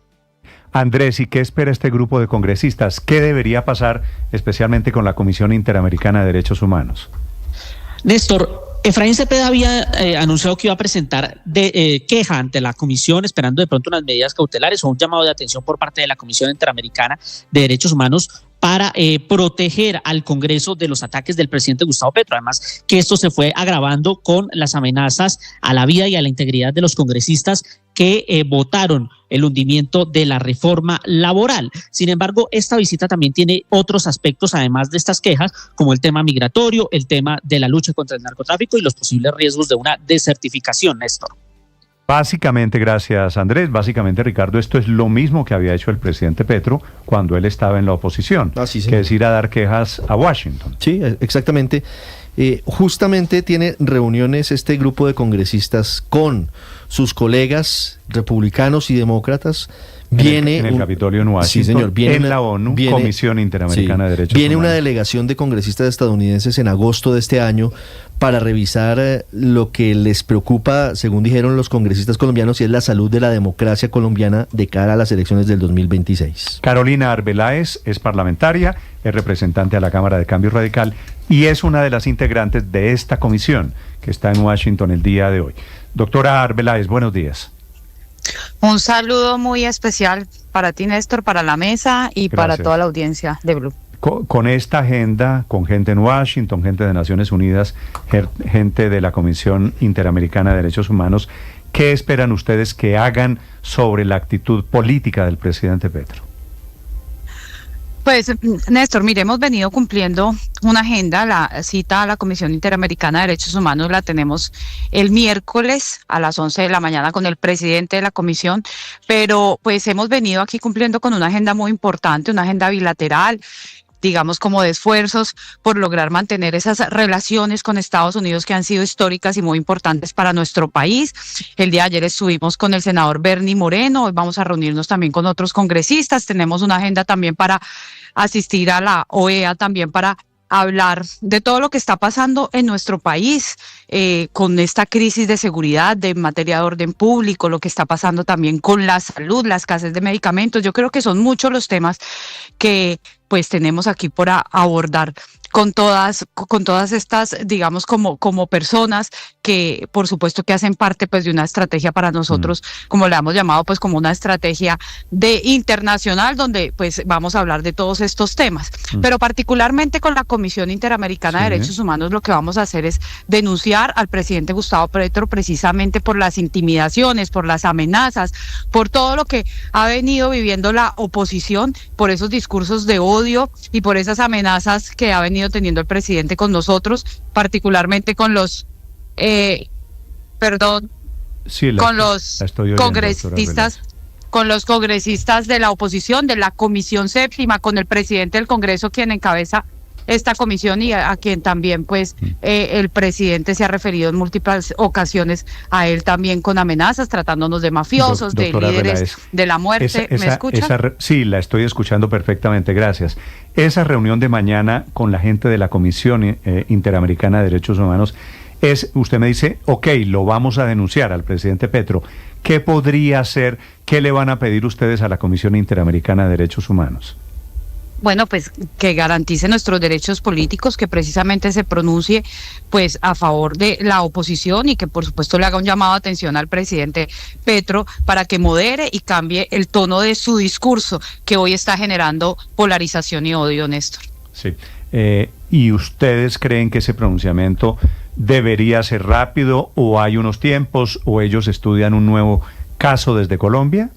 Andrés, ¿y qué espera este grupo de congresistas? ¿Qué debería pasar especialmente con la Comisión Interamericana de Derechos Humanos? Néstor, Efraín Cepeda había anunciado que iba a presentar queja ante la comisión, esperando de pronto unas medidas cautelares o un llamado de atención por parte de la Comisión Interamericana de Derechos Humanos para proteger al Congreso de los ataques del presidente Gustavo Petro. Además, que esto se fue agravando con las amenazas a la vida y a la integridad de los congresistas que votaron el hundimiento de la reforma laboral. Sin embargo, esta visita también tiene otros aspectos, además de estas quejas, como el tema migratorio, el tema de la lucha contra el narcotráfico y los posibles riesgos de una desertificación, Néstor. Básicamente, gracias Andrés, básicamente Ricardo, esto es lo mismo que había hecho el presidente Petro cuando él estaba en la oposición, que es ir a dar quejas a Washington. Sí, exactamente. Justamente tiene reuniones este grupo de congresistas con sus colegas republicanos y demócratas. En el Capitolio en Washington, sí, señor, en la ONU, Comisión Interamericana de Derechos Humanos. Viene una delegación de congresistas estadounidenses en agosto de este año para revisar lo que les preocupa, según dijeron los congresistas colombianos, y es la salud de la democracia colombiana de cara a las elecciones del 2026. Carolina Arbeláez es parlamentaria, es representante a la Cámara de Cambio Radical y es una de las integrantes de esta comisión que está en Washington el día de hoy. Doctora Arbeláez, buenos días. Un saludo muy especial para ti, Néstor, para la mesa y para toda la audiencia de Blue. Con esta agenda, con gente en Washington, gente de Naciones Unidas, gente de la Comisión Interamericana de Derechos Humanos, ¿qué esperan ustedes que hagan sobre la actitud política del presidente Petro? Pues, Néstor, mire, hemos venido cumpliendo una agenda. La cita a la Comisión Interamericana de Derechos Humanos la tenemos el miércoles a las 11 de la mañana con el presidente de la comisión, pero pues hemos venido aquí cumpliendo con una agenda muy importante, una agenda bilateral, digamos, como de esfuerzos por lograr mantener esas relaciones con Estados Unidos que han sido históricas y muy importantes para nuestro país. El día de ayer estuvimos con el senador Bernie Moreno, hoy vamos a reunirnos también con otros congresistas, tenemos una agenda también para asistir a la OEA también para hablar de todo lo que está pasando en nuestro país con esta crisis de seguridad, de materia de orden público, lo que está pasando también con la salud, la escasez de medicamentos. Yo creo que son muchos los temas que pues tenemos aquí por abordar con todas estas, digamos, como personas que por supuesto que hacen parte pues de una estrategia para nosotros, como le hemos llamado, pues como una estrategia de internacional donde pues vamos a hablar de todos estos temas. Pero particularmente con la Comisión Interamericana de Derechos Humanos lo que vamos a hacer es denunciar al presidente Gustavo Petro precisamente por las intimidaciones, por las amenazas, por todo lo que ha venido viviendo la oposición, por esos discursos de odio y por esas amenazas que ha venido teniendo el presidente con nosotros, particularmente con los congresistas de la oposición, de la Comisión Séptima, con el presidente del Congreso, quien encabeza esta comisión y a quien también pues el presidente se ha referido en múltiples ocasiones a él también con amenazas, tratándonos de mafiosos, de líderes de la muerte. ¿Me escucha? Sí, la estoy escuchando perfectamente, gracias. Esa reunión de mañana con la gente de la Comisión Interamericana de Derechos Humanos usted me dice, ok, lo vamos a denunciar al presidente Petro. ¿Qué podría hacer? ¿Qué le van a pedir ustedes a la Comisión Interamericana de Derechos Humanos? Bueno, pues que garantice nuestros derechos políticos, que precisamente se pronuncie pues a favor de la oposición y que por supuesto le haga un llamado de atención al presidente Petro para que modere y cambie el tono de su discurso que hoy está generando polarización y odio, Néstor. Sí. ¿Y ustedes creen que ese pronunciamiento debería ser rápido o hay unos tiempos o ellos estudian un nuevo caso desde Colombia?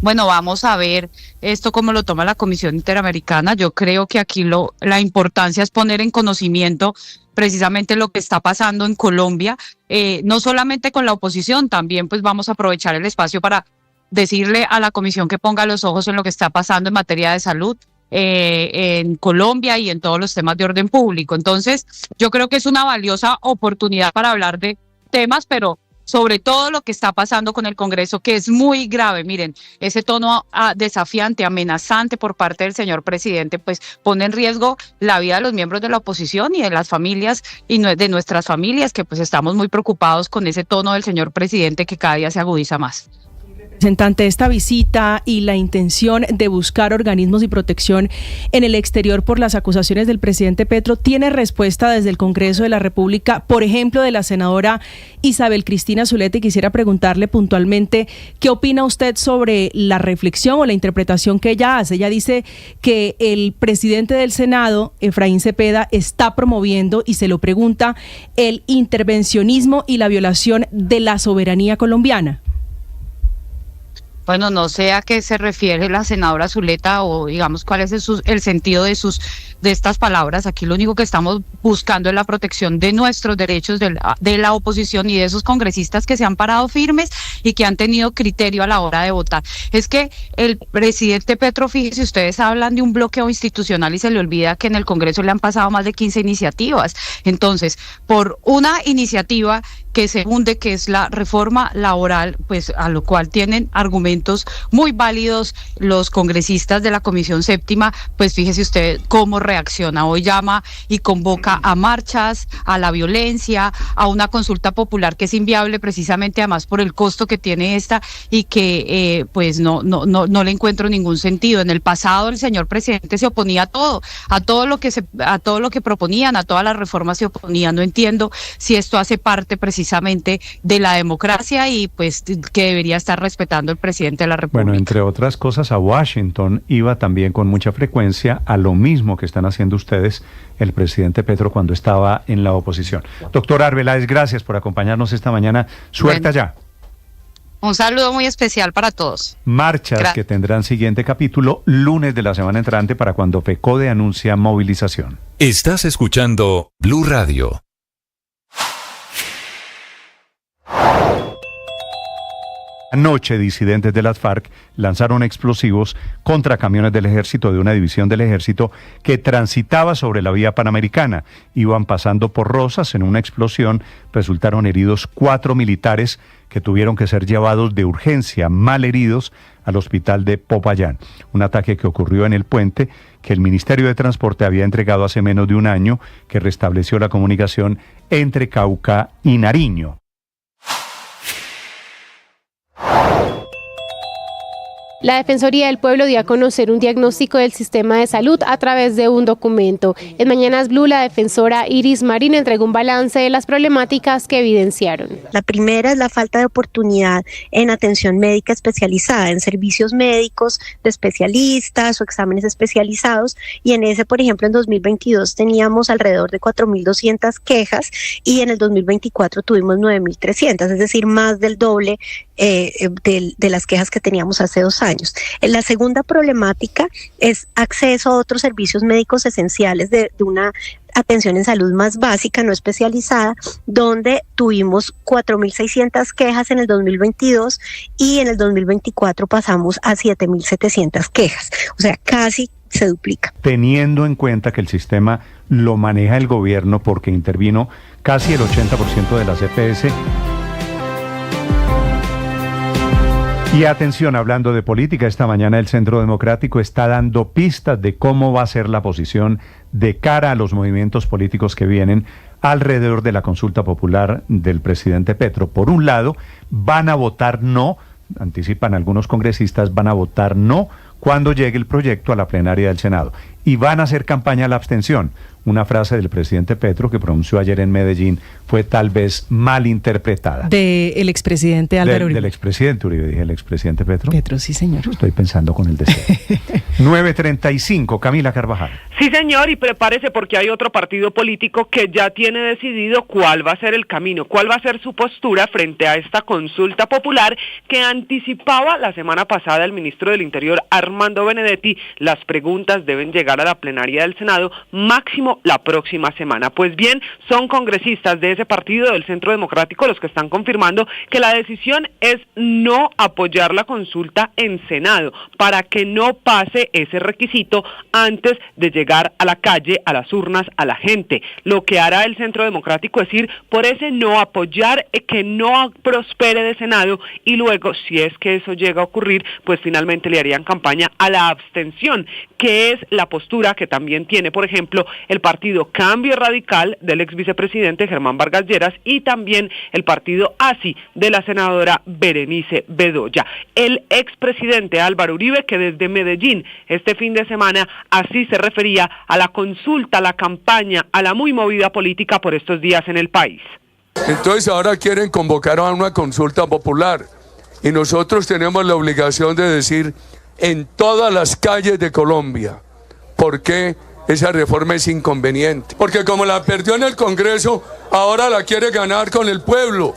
Bueno, vamos a ver esto cómo lo toma la Comisión Interamericana. Yo creo que aquí la importancia es poner en conocimiento precisamente lo que está pasando en Colombia, no solamente con la oposición, también pues vamos a aprovechar el espacio para decirle a la Comisión que ponga los ojos en lo que está pasando en materia de salud en Colombia y en todos los temas de orden público. Entonces, yo creo que es una valiosa oportunidad para hablar de temas, pero sobre todo lo que está pasando con el Congreso, que es muy grave. Miren, ese tono desafiante, amenazante por parte del señor presidente, pues pone en riesgo la vida de los miembros de la oposición y de las familias y de nuestras familias, que pues estamos muy preocupados con ese tono del señor presidente que cada día se agudiza más. Representante, esta visita y la intención de buscar organismos y protección en el exterior por las acusaciones del presidente Petro tiene respuesta desde el Congreso de la República, por ejemplo, de la senadora Isabel Cristina Zuleta, y quisiera preguntarle puntualmente qué opina usted sobre la reflexión o la interpretación que ella hace. Ella dice que el presidente del Senado, Efraín Cepeda, está promoviendo, y se lo pregunta, el intervencionismo y la violación de la soberanía colombiana. Bueno, no sé a qué se refiere la senadora Zuleta o digamos cuál es el sentido de estas palabras. Aquí lo único que estamos buscando es la protección de nuestros derechos de la oposición y de esos congresistas que se han parado firmes y que han tenido criterio a la hora de votar. Es que el presidente Petro, fíjese, ustedes hablan de un bloqueo institucional y se le olvida que en el Congreso le han pasado más de 15 iniciativas. Entonces, por una iniciativa que se hunde, que es la reforma laboral, pues a lo cual tienen argumentos muy válidos los congresistas de la Comisión Séptima, pues fíjese usted cómo reacciona. Hoy llama y convoca a marchas, a la violencia, a una consulta popular que es inviable precisamente además por el costo que tiene esta y que pues no le encuentro ningún sentido. En el pasado el señor presidente se oponía a todo lo que proponían, a todas las reformas se oponía. No entiendo si esto hace parte precisamente de la democracia y pues que debería estar respetando el presidente de la República. Bueno, entre otras cosas, a Washington iba también con mucha frecuencia a lo mismo que están haciendo ustedes, el presidente Petro, cuando estaba en la oposición. Doctor Arbeláez, gracias por acompañarnos esta mañana. Suerte allá. Un saludo muy especial para todos. Marchas que tendrán siguiente capítulo lunes de la semana entrante para cuando FECODE anuncia movilización. Estás escuchando Blue Radio. Anoche, disidentes de las FARC lanzaron explosivos contra camiones del ejército, de una división del ejército que transitaba sobre la vía panamericana. Iban pasando por Rosas. En una explosión resultaron heridos 4 militares que tuvieron que ser llevados de urgencia, mal heridos, al hospital de Popayán. Un ataque que ocurrió en el puente que el Ministerio de Transporte había entregado hace menos de un año, que restableció la comunicación entre Cauca y Nariño. La Defensoría del Pueblo dio a conocer un diagnóstico del sistema de salud a través de un documento. En Mañanas Blue, la defensora Iris Marín entregó un balance de las problemáticas que evidenciaron. La primera es la falta de oportunidad en atención médica especializada, en servicios médicos de especialistas o exámenes especializados, y en ese, por ejemplo, en 2022 teníamos alrededor de 4.200 quejas y en el 2024 tuvimos 9.300, es decir, más del doble de las quejas que teníamos hace 2 años. La segunda problemática es acceso a otros servicios médicos esenciales de una atención en salud más básica, no especializada, donde tuvimos 4.600 quejas en el 2022 y en el 2024 pasamos a 7.700 quejas, o sea, casi se duplica. Teniendo en cuenta que el sistema lo maneja el gobierno porque intervino casi el 80% de las EPS. Y atención, hablando de política, esta mañana el Centro Democrático está dando pistas de cómo va a ser la posición de cara a los movimientos políticos que vienen alrededor de la consulta popular del presidente Petro. Por un lado, van a votar no, anticipan algunos congresistas, van a votar no cuando llegue el proyecto a la plenaria del Senado. Y van a hacer campaña a la abstención. Una frase del presidente Petro que pronunció ayer en Medellín fue tal vez mal interpretada. Del expresidente Álvaro Uribe. Del expresidente Uribe, dije el expresidente Petro. Petro, sí, señor. Yo estoy pensando con el deseo. 9:35, Camila Carvajal. Sí, señor, y prepárese porque hay otro partido político que ya tiene decidido cuál va a ser el camino, cuál va a ser su postura frente a esta consulta popular que anticipaba la semana pasada el ministro del Interior, Armando Benedetti. Las preguntas deben llegar a la plenaria del Senado máximo la próxima semana. Pues bien, son congresistas de ese partido del Centro Democrático los que están confirmando que la decisión es no apoyar la consulta en Senado para que no pase ese requisito antes de llegar a la calle, a las urnas, a la gente. Lo que hará el Centro Democrático es ir por ese no apoyar que no prospere de Senado y luego, si es que eso llega a ocurrir, pues finalmente le harían campaña a la abstención, que es la postura que también tiene, por ejemplo, el partido Cambio Radical del ex vicepresidente Germán Vargas Lleras y también el partido ASI de la senadora Berenice Bedoya. El expresidente Álvaro Uribe, que desde Medellín este fin de semana así se refería a la consulta, a la campaña, a la muy movida política por estos días en el país. Entonces ahora quieren convocar a una consulta popular y nosotros tenemos la obligación de decir en todas las calles de Colombia por qué esa reforma es inconveniente. Porque como la perdió en el Congreso, ahora la quiere ganar con el pueblo.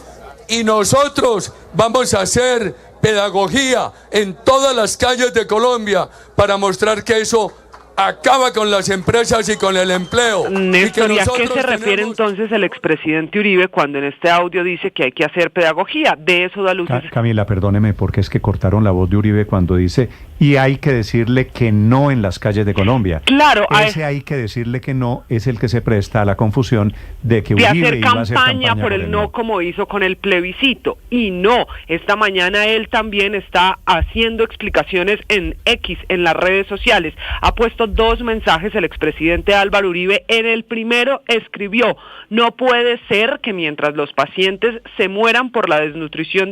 Y nosotros vamos a hacer pedagogía en todas las calles de Colombia para mostrar que eso acaba con las empresas y con el empleo. Néstor, ¿y a qué se refiere entonces el expresidente Uribe cuando en este audio dice que hay que hacer pedagogía? De eso da luces. Camila, perdóneme, porque es que cortaron la voz de Uribe cuando dice y hay que decirle que no en las calles de Colombia. Claro. Ese hay que decirle que no es el que se presta a la confusión de que Uribe hacer iba a hacer campaña por el no como hizo con el plebiscito. Y no, esta mañana él también está haciendo explicaciones en X, en las redes sociales. Ha puesto 2 mensajes el expresidente Álvaro Uribe. En el primero escribió: no puede ser que mientras los pacientes se mueran por la desnutrición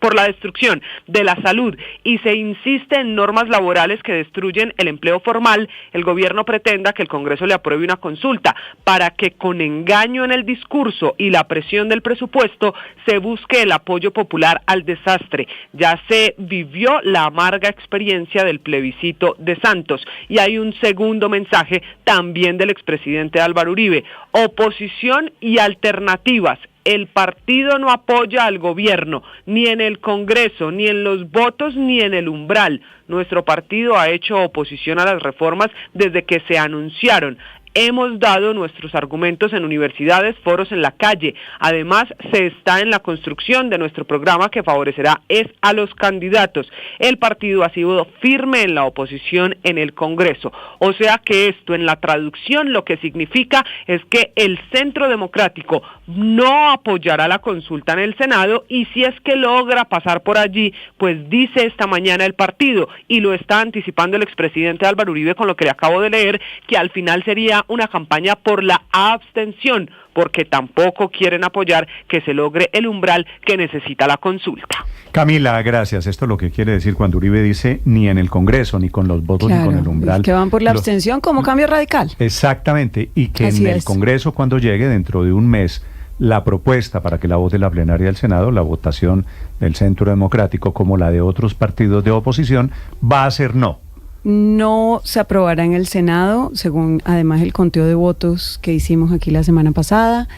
por la destrucción de la salud y se insiste en normas laborales que destruyen el empleo formal, el gobierno pretenda que el Congreso le apruebe una consulta para que con engaño en el discurso y la presión del presupuesto se busque el apoyo popular al desastre. Ya se vivió la amarga experiencia del plebiscito de Santos. Y hay un segundo mensaje también del expresidente Álvaro Uribe: oposición y alternativas. El partido no apoya al gobierno, ni en el Congreso, ni en los votos, ni en el umbral. Nuestro partido ha hecho oposición a las reformas desde que se anunciaron. hemos dado nuestros argumentos en universidades, foros, en la calle. Además, se está en la construcción de nuestro programa que favorecerá a los candidatos. El partido ha sido firme en la oposición en el Congreso. O sea que esto, en la traducción, lo que significa es que el Centro Democrático no apoyará la consulta en el Senado, y si es que logra pasar por allí, pues dice esta mañana el partido, y lo está anticipando el expresidente Álvaro Uribe con lo que le acabo de leer, que al final sería una campaña por la abstención, porque tampoco quieren apoyar que se logre el umbral que necesita la consulta. Camila, gracias. Esto es lo que quiere decir cuando Uribe dice ni en el Congreso, ni con los votos, claro, ni con el umbral. Que van por la abstención como cambio radical. Exactamente, y que Así en el es. Congreso, cuando llegue dentro de un mes, la propuesta para que la vote la plenaria del Senado, la votación del Centro Democrático, como la de otros partidos de oposición, va a ser no. No se aprobará en el Senado, según además el conteo de votos que hicimos aquí la semana pasada,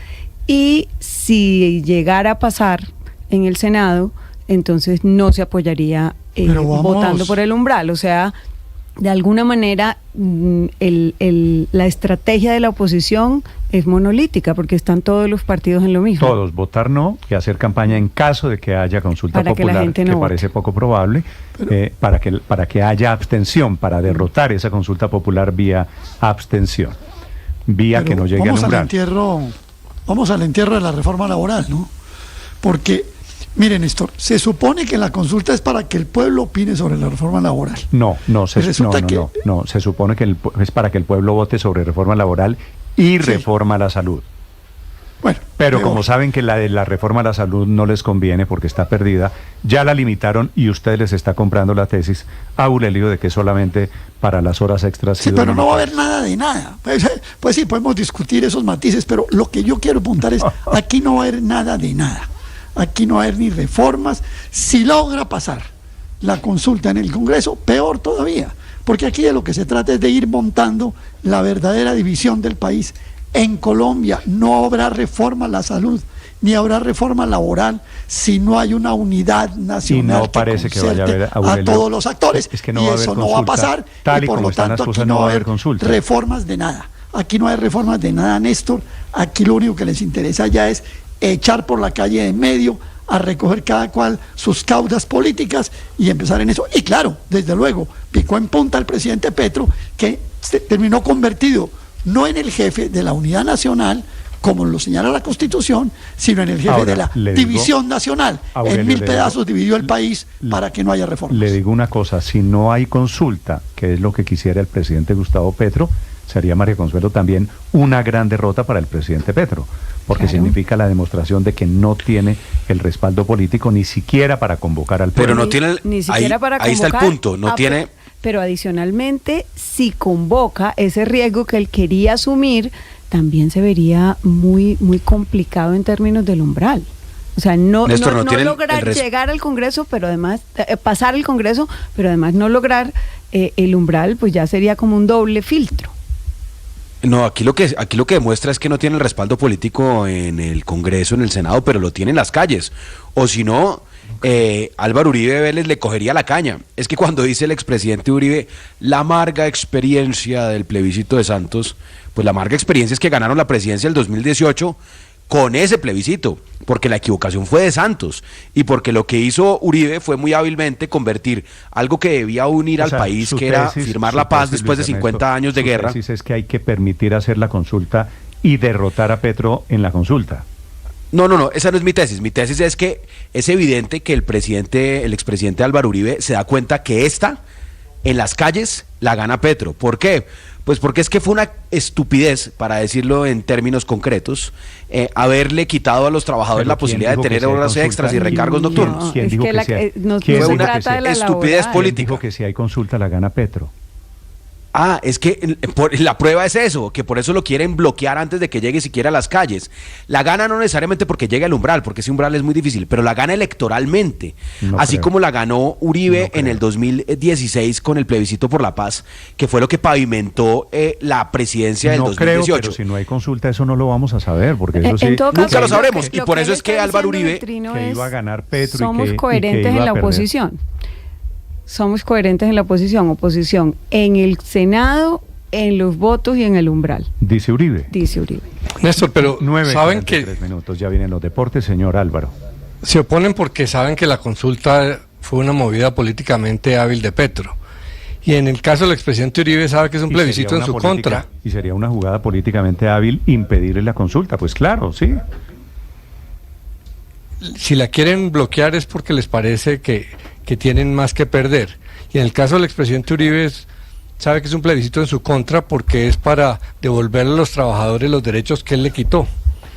y si llegara a pasar en el Senado, entonces no se apoyaría votando por el umbral. O sea, de alguna manera la estrategia de la oposición es monolítica, porque están todos los partidos en lo mismo. Todos, votar no y hacer campaña en caso de que haya consulta para popular, que la gente no que vote. parece poco probable, para que haya abstención, para derrotar esa consulta popular vía abstención, vía que no llegue al umbral. Vamos al entierro de la reforma laboral, ¿no? Porque, miren, Néstor, se supone que la consulta es para que el pueblo opine sobre la reforma laboral. No, se supone que es para que el pueblo vote sobre reforma laboral y reforma a la salud. Bueno, pero como saben que la de la reforma a la salud no les conviene porque está perdida, ya la limitaron y usted les está comprando la tesis a Aurelio de que solamente para las horas extras. Sí, pero no va a haber nada de nada. Pues sí, podemos discutir esos matices, pero lo que yo quiero apuntar es, aquí no va a haber nada de nada. Aquí no va a haber ni reformas. Si logra pasar la consulta en el Congreso, peor todavía, porque aquí de lo que se trata es de ir montando la verdadera división del país. En Colombia no habrá reforma a la salud, ni habrá reforma laboral si no hay una unidad nacional. Y no parece que vaya a haber, Aurelio, a todos los actores. Es que no y va a haber eso consulta, no va a pasar. Tal y por como lo están las tanto, cosas, aquí no va a haber consulta. Reformas de nada. Aquí no hay reformas de nada, Néstor. Aquí lo único que les interesa ya es echar por la calle de en medio, a recoger cada cual sus causas políticas y empezar en eso. Y claro, desde luego, picó en punta el presidente Petro, que terminó convertido no en el jefe de la unidad nacional, como lo señala la Constitución, sino en el jefe de la división nacional. Aurelio, en 1000 pedazos dividió el país para que no haya reformas. Le digo una cosa, si no hay consulta, que es lo que quisiera el presidente Gustavo Petro, sería, María Consuelo, también una gran derrota para el presidente Petro, porque significa la demostración de que no tiene el respaldo político ni siquiera para convocar al pueblo. Pero no tiene, ni siquiera para convocar. Ahí está el punto, no tiene... Pero adicionalmente, si convoca, ese riesgo que él quería asumir, también se vería muy, muy complicado en términos del umbral. O sea, Néstor, no lograr llegar al Congreso, pero además, pasar el Congreso, pero además no lograr el umbral, pues ya sería como un doble filtro. No, aquí lo que demuestra es que no tiene el respaldo político en el Congreso, en el Senado, pero lo tiene en las calles. O si no, Álvaro Uribe Vélez le cogería la caña. Es que cuando dice el expresidente Uribe la amarga experiencia del plebiscito de Santos, pues la amarga experiencia es que ganaron la presidencia del 2018 con ese plebiscito, porque la equivocación fue de Santos y porque lo que hizo Uribe fue muy hábilmente convertir algo que debía unir al país, que era firmar la paz después de 50 años de guerra. Su tesis es que hay que permitir hacer la consulta y derrotar a Petro en la consulta. No, esa no es mi tesis. Mi tesis es que es evidente que el expresidente Álvaro Uribe se da cuenta que en las calles la gana Petro. ¿Por qué? Pues porque es que fue una estupidez, para decirlo en términos concretos, haberle quitado a los trabajadores la posibilidad de tener horas extras y recargos nocturnos. ¿Quién dijo que fue una estupidez política? Dijo que si hay consulta la gana Petro. Es que la prueba es eso, que por eso lo quieren bloquear antes de que llegue siquiera a las calles. La gana no necesariamente porque llegue al umbral, porque ese umbral es muy difícil, pero la gana electoralmente, así como la ganó Uribe en el 2016 con el plebiscito por la paz, que fue lo que pavimentó la presidencia del 2018. Pero si no hay consulta eso no lo vamos a saber, porque eso sí, nunca lo sabremos, y por eso es que Álvaro Uribe que iba a ganar Petro somos y que coherentes iba en la a perder. oposición. Somos coherentes en la oposición. En el Senado en los votos y en el umbral. Dice Uribe. Dice Uribe. Néstor, pero 9, saben que 3 minutos, ya vienen los deportes, señor Álvaro. Se oponen porque saben que la consulta fue una movida políticamente hábil de Petro. Y en el caso del expresidente Uribe sabe que es un plebiscito en su contra. Y sería una jugada políticamente hábil impedirle la consulta, pues claro, sí. Si la quieren bloquear es porque les parece que tienen más que perder. Y en el caso del expresidente Uribe sabe que es un plebiscito en su contra porque es para devolverle a los trabajadores los derechos que él le quitó.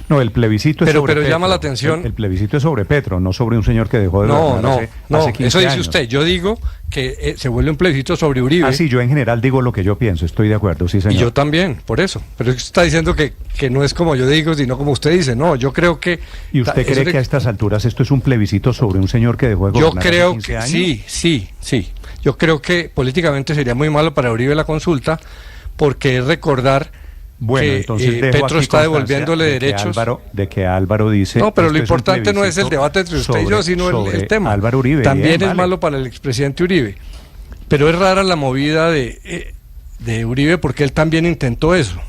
No, el plebiscito es sobre Petro. Petro. Llama la atención. El plebiscito es sobre Petro, no sobre un señor que dejó de gobernar hace 15 eso dice años. usted. Yo digo que se vuelve un plebiscito sobre Uribe. Ah, sí, yo en general digo lo que yo pienso, estoy de acuerdo, sí, señor. Y yo también, por eso. Pero usted está diciendo que no es como yo digo, sino como usted dice. No, yo creo que... ¿Y usted cree que a estas alturas esto es un plebiscito sobre un señor que dejó de gobernar hace 15 años? Yo creo que sí. Yo creo que políticamente sería muy malo para Uribe la consulta, porque es recordar... Bueno, que entonces Petro está devolviéndole derechos. De que Álvaro dice... No, pero lo importante no es el debate entre usted y yo, sino el tema. Álvaro Uribe. También es malo para el expresidente Uribe. Pero es rara la movida de Uribe porque él también intentó eso.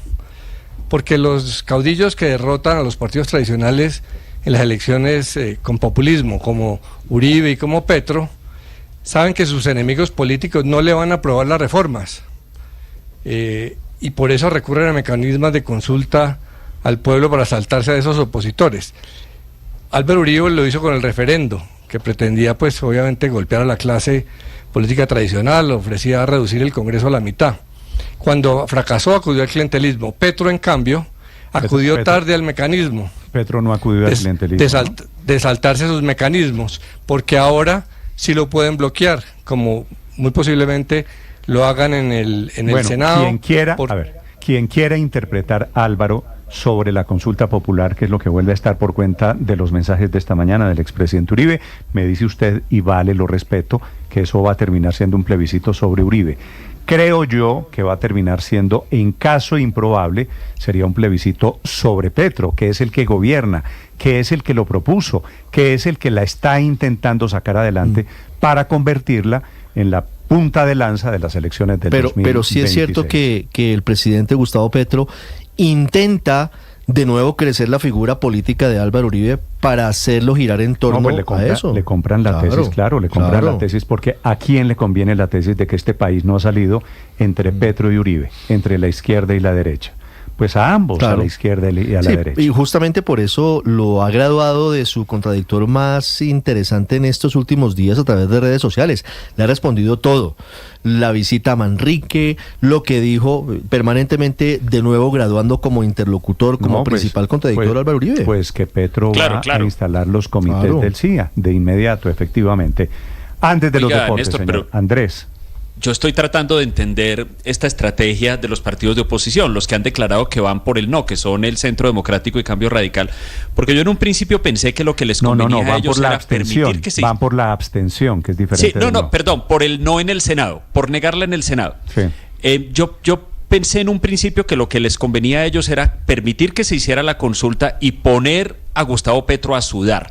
Porque los caudillos que derrotan a los partidos tradicionales en las elecciones con populismo, como Uribe y como Petro, saben que sus enemigos políticos no le van a aprobar las reformas. Y por eso recurren a mecanismos de consulta al pueblo para saltarse a esos opositores. Álvaro Uribe lo hizo con el referendo, que pretendía pues obviamente golpear a la clase política tradicional, ofrecía reducir el Congreso a la mitad. Cuando fracasó acudió al clientelismo. Petro, en cambio, acudió tarde al mecanismo. Petro no acudió al clientelismo. De saltarse sus mecanismos, porque ahora sí lo pueden bloquear, como muy posiblemente lo hagan en el Senado. Quien quiera interpretar, Álvaro, sobre la consulta popular, que es lo que vuelve a estar por cuenta de los mensajes de esta mañana del expresidente Uribe, me dice usted, y vale, lo respeto, que eso va a terminar siendo un plebiscito sobre Uribe. Creo yo que va a terminar siendo, en caso improbable, sería un plebiscito sobre Petro, que es el que gobierna, que es el que lo propuso, que es el que la está intentando sacar adelante para convertirla en la punta de lanza de las elecciones del 2026. Pero sí es cierto que el presidente Gustavo Petro intenta de nuevo crecer la figura política de Álvaro Uribe para hacerlo girar en torno a eso. Le compran la tesis, le compran la tesis, porque ¿a quién le conviene la tesis de que este país no ha salido entre Petro y Uribe, entre la izquierda y la derecha? Pues a ambos, a la izquierda y a la derecha. Y justamente por eso lo ha graduado de su contradictor más interesante en estos últimos días a través de redes sociales. Le ha respondido todo. La visita a Manrique, lo que dijo permanentemente, de nuevo graduando como interlocutor, como principal contradictor Álvaro Uribe. Pues que Petro va a instalar los comités del CIA de inmediato, efectivamente. Antes de los deportes, Néstor, señor Andrés. Yo estoy tratando de entender esta estrategia de los partidos de oposición, los que han declarado que van por el no, que son el Centro Democrático y Cambio Radical, porque yo en un principio pensé que lo que les convenía a ellos era permitir que se... Van por la abstención, que es diferente. Sí, perdón, por el no en el Senado, por negarla en el Senado. Sí. Yo pensé en un principio que lo que les convenía a ellos era permitir que se hiciera la consulta y poner a Gustavo Petro a sudar.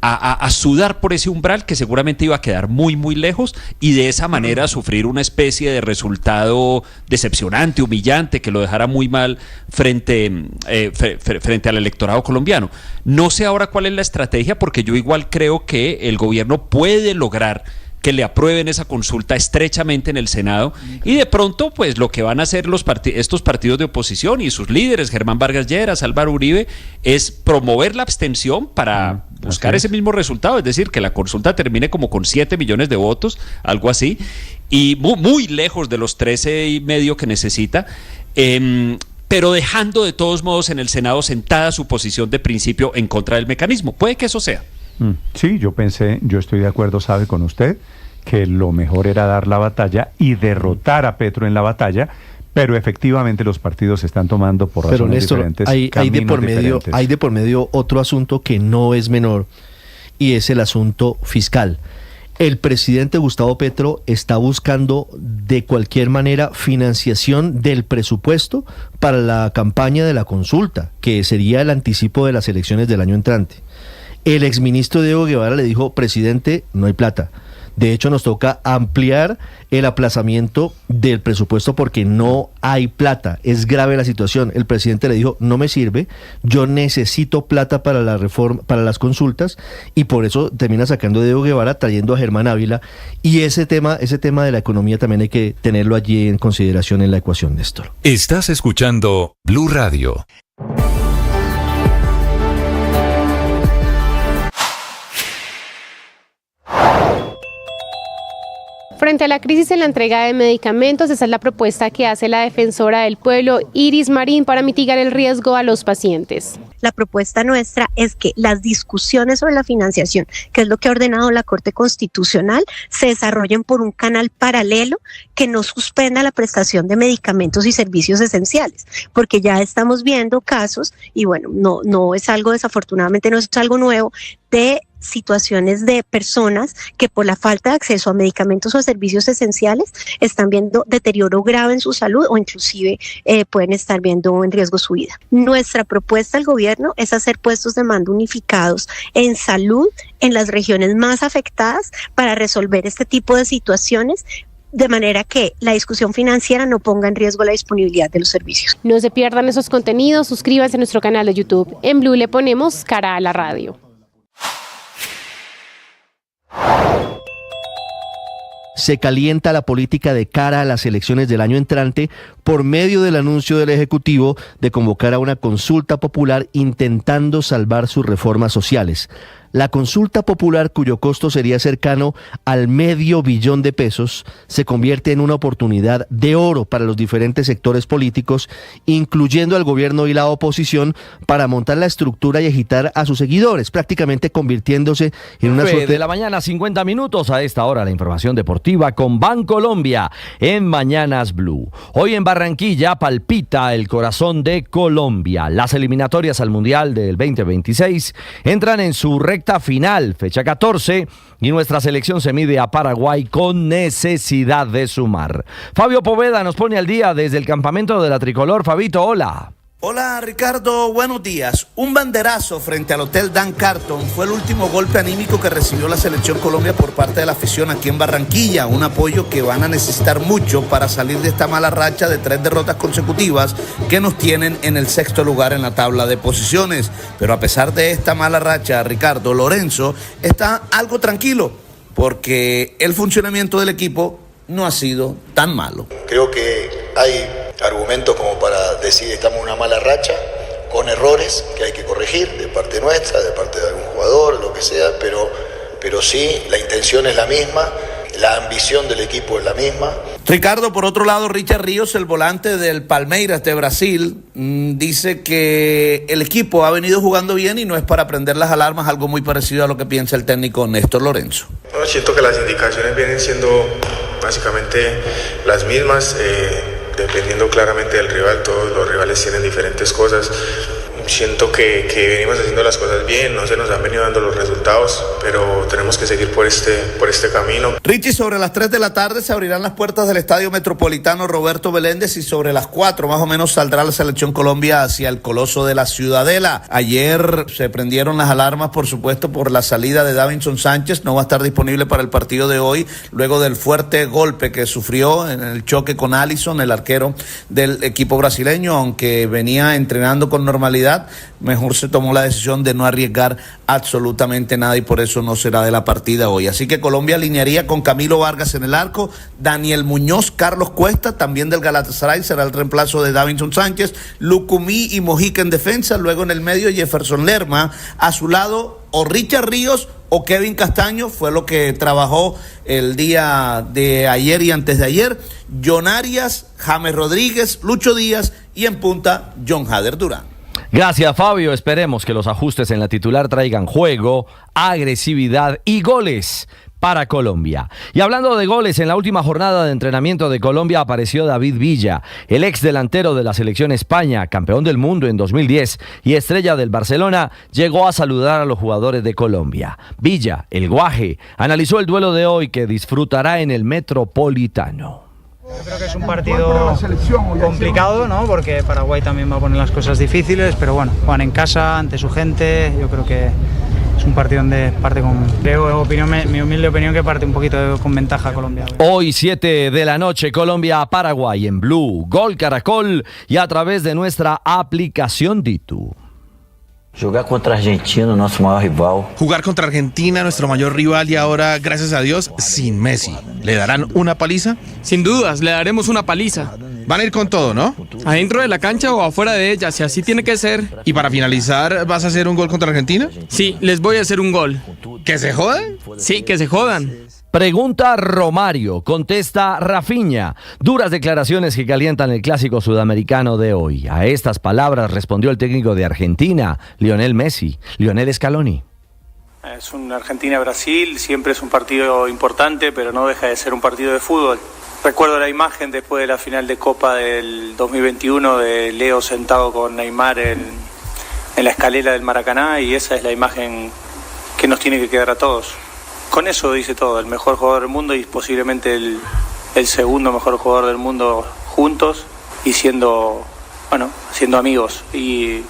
A sudar por ese umbral que seguramente iba a quedar muy, muy lejos y de esa manera sufrir una especie de resultado decepcionante, humillante, que lo dejara muy mal frente al electorado colombiano. No sé ahora cuál es la estrategia, porque yo igual creo que el gobierno puede lograr que le aprueben esa consulta estrechamente en el Senado, y de pronto pues lo que van a hacer estos partidos de oposición y sus líderes, Germán Vargas Lleras, Álvaro Uribe, es promover la abstención para buscar ese mismo resultado, es decir, que la consulta termine como con 7 millones de votos, algo así, y muy lejos de los 13,5 que necesita, pero dejando de todos modos en el Senado sentada su posición de principio en contra del mecanismo. Puede que eso sea. Sí, yo estoy de acuerdo, sabe, con usted, que lo mejor era dar la batalla y derrotar a Petro en la batalla, pero efectivamente los partidos están tomando por razones Néstor, diferentes. Hay de por medio otro asunto que no es menor, y es el asunto fiscal. El presidente Gustavo Petro está buscando de cualquier manera financiación del presupuesto para la campaña de la consulta, que sería el anticipo de las elecciones del año entrante. El exministro Diego Guevara le dijo: presidente, no hay plata. De hecho, nos toca ampliar el aplazamiento del presupuesto porque no hay plata. Es grave la situación. El presidente le dijo, no me sirve, yo necesito plata para la reforma, para las consultas, y por eso termina sacando a Diego Guevara, trayendo a Germán Ávila, y ese tema de la economía también hay que tenerlo allí en consideración en la ecuación, Néstor. Estás escuchando Blue Radio. Frente a la crisis en la entrega de medicamentos, esa es la propuesta que hace la defensora del pueblo, Iris Marín, para mitigar el riesgo a los pacientes. La propuesta nuestra es que las discusiones sobre la financiación, que es lo que ha ordenado la Corte Constitucional, se desarrollen por un canal paralelo que no suspenda la prestación de medicamentos y servicios esenciales, porque ya estamos viendo casos, y bueno, no es algo, desafortunadamente no es algo nuevo, de situaciones de personas que por la falta de acceso a medicamentos o a servicios esenciales están viendo deterioro grave en su salud o inclusive pueden estar viendo en riesgo su vida. Nuestra propuesta al gobierno es hacer puestos de mando unificados en salud en las regiones más afectadas para resolver este tipo de situaciones, de manera que la discusión financiera no ponga en riesgo la disponibilidad de los servicios. No se pierdan esos contenidos, suscríbanse a nuestro canal de YouTube. En Blue le ponemos cara a la radio. Se calienta la política de cara a las elecciones del año entrante por medio del anuncio del Ejecutivo de convocar a una consulta popular intentando salvar sus reformas sociales. La consulta popular, cuyo costo sería cercano al $500 billion de pesos, se convierte en una oportunidad de oro para los diferentes sectores políticos, incluyendo al gobierno y la oposición, para montar la estructura y agitar a sus seguidores, prácticamente convirtiéndose en una suerte... de la mañana, 50 minutos. A esta hora la información deportiva con Bancolombia en Mañanas Blue. Hoy en Barranquilla palpita el corazón de Colombia. Las eliminatorias al Mundial del 2026 entran en su recta final, fecha 14, y nuestra selección se mide a Paraguay con necesidad de sumar. Fabio Poveda nos pone al día desde el campamento de la Tricolor. Fabito, hola. Hola Ricardo, buenos días. Un banderazo frente al Hotel Dan Carton fue el último golpe anímico que recibió la Selección Colombia por parte de la afición aquí en Barranquilla, un apoyo que van a necesitar mucho para salir de esta mala racha de 3 derrotas consecutivas que nos tienen en el 6º lugar en la tabla de posiciones. Pero a pesar de esta mala racha, Ricardo, Lorenzo está algo tranquilo porque el funcionamiento del equipo no ha sido tan malo. Creo que hay argumentos como para decir estamos en una mala racha, con errores que hay que corregir de parte nuestra, de parte de algún jugador, lo que sea, pero sí, la intención es la misma, la ambición del equipo es la misma. Ricardo, por otro lado, Richard Ríos, el volante del Palmeiras de Brasil, dice que el equipo ha venido jugando bien y no es para prender las alarmas, algo muy parecido a lo que piensa el técnico Néstor Lorenzo. Bueno, siento que las indicaciones vienen siendo básicamente las mismas, dependiendo claramente del rival. Todos los rivales tienen diferentes cosas. Siento que venimos haciendo las cosas bien, no se nos han venido dando los resultados, pero tenemos que seguir por este camino. Richie, sobre las 3 de la tarde se abrirán las puertas del Estadio Metropolitano Roberto Beléndez y sobre las 4 más o menos saldrá la Selección Colombia hacia el Coloso de la Ciudadela. Ayer se prendieron las alarmas, por supuesto, por la salida de Davinson Sánchez. No va a estar disponible para el partido de hoy, luego del fuerte golpe que sufrió en el choque con Alisson, el arquero del equipo brasileño. Aunque venía entrenando con normalidad, mejor se tomó la decisión de no arriesgar absolutamente nada y por eso no será de la partida hoy. Así que Colombia alinearía con Camilo Vargas en el arco, Daniel Muñoz, Carlos Cuesta, también del Galatasaray, será el reemplazo de Davinson Sánchez, Lucumí y Mojica en defensa, luego en el medio Jefferson Lerma, a su lado o Richard Ríos o Kevin Castaño, fue lo que trabajó el día de ayer y antes de ayer, John Arias, James Rodríguez, Lucho Díaz y en punta John Hader Durán. Gracias, Fabio. Esperemos que los ajustes en la titular traigan juego, agresividad y goles para Colombia. Y hablando de goles, en la última jornada de entrenamiento de Colombia apareció David Villa, el ex delantero de la selección España, campeón del mundo en 2010 y estrella del Barcelona, llegó a saludar a los jugadores de Colombia. Villa, el guaje, analizó el duelo de hoy que disfrutará en el Metropolitano. Yo creo que es un partido complicado, ¿no? Porque Paraguay también va a poner las cosas difíciles, pero bueno, juegan en casa, ante su gente. Yo creo que es un partido donde parte con, creo, mi humilde opinión, que parte un poquito con ventaja Colombia. Hoy 7 de la noche, Colombia-Paraguay en Blue, Gol Caracol y a través de nuestra aplicación Ditu. Jugar contra Argentina, nuestro mayor rival. Jugar contra Argentina, nuestro mayor rival, y ahora, gracias a Dios, sin Messi. ¿Le darán una paliza? Sin dudas, le daremos una paliza. Van a ir con todo, ¿no? Adentro de la cancha o afuera de ella, si así tiene que ser. ¿Y para finalizar, vas a hacer un gol contra Argentina? Sí, les voy a hacer un gol. ¿Que se jodan? Sí, que se jodan. Pregunta Romario, contesta Rafinha. Duras declaraciones que calientan el clásico sudamericano de hoy. A estas palabras respondió el técnico de Argentina, Lionel Messi, Lionel Scaloni. Es un Argentina-Brasil, siempre es un partido importante, pero no deja de ser un partido de fútbol. Recuerdo la imagen después de la final de Copa del 2021 de Leo sentado con Neymar en la escalera del Maracaná, y esa es la imagen que nos tiene que quedar a todos. Con eso dice todo, el mejor jugador del mundo y posiblemente el segundo mejor jugador del mundo juntos y siendo amigos.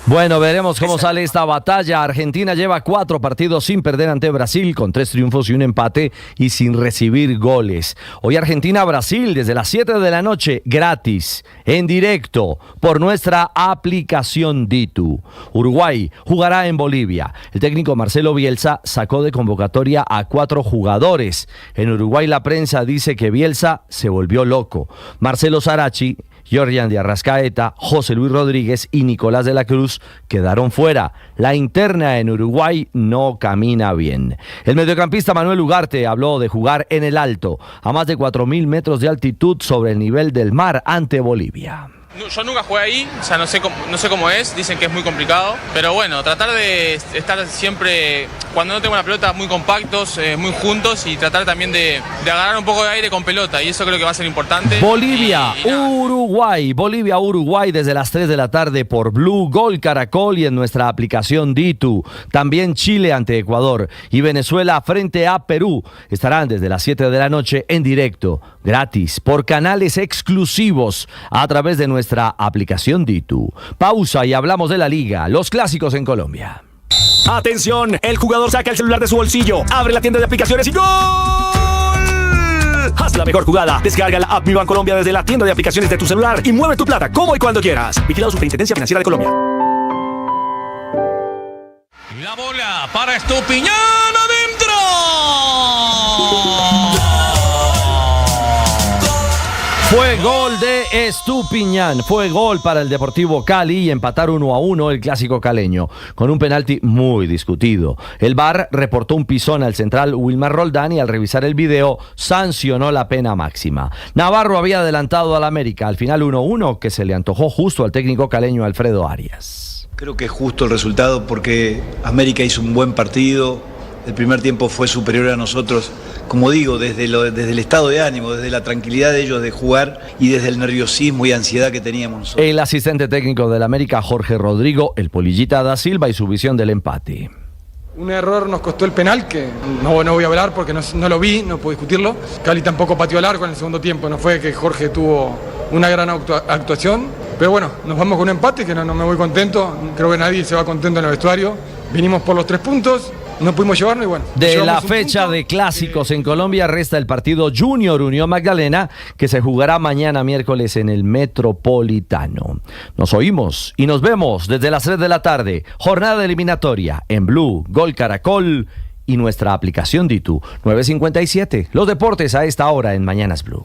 Bueno, veremos cómo sale esta batalla. Argentina lleva 4 partidos sin perder ante Brasil, con 3 triunfos y un empate y sin recibir goles. Hoy Argentina-Brasil desde las 7 de la noche, gratis, en directo, por nuestra aplicación Ditu. Uruguay jugará en Bolivia. El técnico Marcelo Bielsa sacó de convocatoria a 4 jugadores. En Uruguay la prensa dice que Bielsa se volvió loco. Marcelo Sarachi, Jordián de Arrascaeta, José Luis Rodríguez y Nicolás de la Cruz quedaron fuera. La interna en Uruguay no camina bien. El mediocampista Manuel Ugarte habló de jugar en el alto, a más de 4.000 metros de altitud sobre el nivel del mar ante Bolivia. Yo nunca jugué ahí, o sea, no sé cómo es, dicen que es muy complicado, pero bueno, tratar de estar siempre, cuando no tengo la pelota, muy compactos, muy juntos, y tratar también de agarrar un poco de aire con pelota, y eso creo que va a ser importante. Bolivia-Uruguay desde las 3 de la tarde por Blue, Gol Caracol y en nuestra aplicación Ditu. También Chile ante Ecuador y Venezuela frente a Perú estarán desde las 7 de la noche en directo, gratis, por canales exclusivos a través de nuestra aplicación Ditu. Pausa y hablamos de la liga, los clásicos en Colombia. Atención, el jugador saca el celular de su bolsillo, abre la tienda de aplicaciones y ¡gol! Haz la mejor jugada. Descarga la app Mi Bancolombia desde la tienda de aplicaciones de tu celular y mueve tu plata como y cuando quieras. Vigilado Superintendencia Financiera de Colombia. La bola para Estupiñán adentro. Fue gol de Estupiñán, fue gol para el Deportivo Cali y empatar 1-1 el clásico caleño, con un penalti muy discutido. El VAR reportó un pisón al central Wilmar Roldán y al revisar el video sancionó la pena máxima. Navarro había adelantado al América, al final 1-1 que se le antojó justo al técnico caleño Alfredo Arias. Creo que es justo el resultado porque América hizo un buen partido. El primer tiempo fue superior a nosotros, como digo, desde el estado de ánimo, desde la tranquilidad de ellos de jugar y desde el nerviosismo y ansiedad que teníamos nosotros. El asistente técnico del América, Jorge Rodrigo, el Polillita da Silva, y su visión del empate. Un error nos costó el penal, que no voy a hablar porque no lo vi, no puedo discutirlo. Cali tampoco pateó al arco en el segundo tiempo, no fue que Jorge tuvo una gran actuación. Pero bueno, nos vamos con un empate, que no me voy contento, creo que nadie se va contento en el vestuario. Vinimos por los 3 puntos. No pudimos llevarnos y bueno. De la fecha de clásicos en Colombia resta el partido Junior Unión Magdalena, que se jugará mañana miércoles en el Metropolitano. Nos oímos y nos vemos desde las 3 de la tarde. Jornada eliminatoria en Blue, Gol Caracol y nuestra aplicación Ditu. 9:57. Los deportes a esta hora en Mañanas Blue.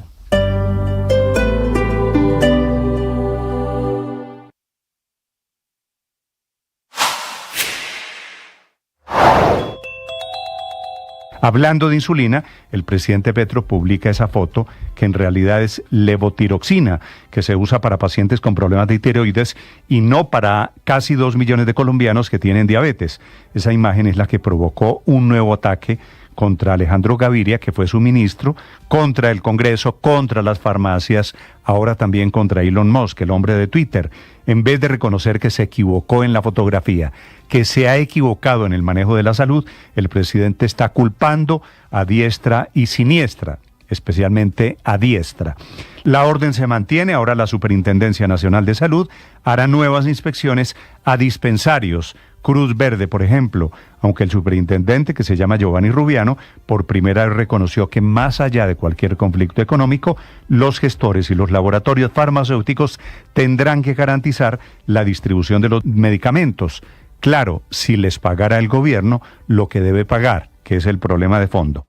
Hablando de insulina, el presidente Petro publica esa foto que en realidad es levotiroxina, que se usa para pacientes con problemas de tiroides y no para casi 2 millones de colombianos que tienen diabetes. Esa imagen es la que provocó un nuevo ataque contra Alejandro Gaviria, que fue su ministro, contra el Congreso, contra las farmacias, ahora también contra Elon Musk, el hombre de Twitter. En vez de reconocer que se equivocó en la fotografía, que se ha equivocado en el manejo de la salud, el presidente está culpando a diestra y siniestra. especialmente a diestra. La orden se mantiene, ahora la Superintendencia Nacional de Salud hará nuevas inspecciones a dispensarios, Cruz Verde, por ejemplo, aunque el superintendente, que se llama Giovanni Rubiano, por primera vez reconoció que más allá de cualquier conflicto económico, los gestores y los laboratorios farmacéuticos tendrán que garantizar la distribución de los medicamentos. Claro, si les pagara el gobierno lo que debe pagar, que es el problema de fondo.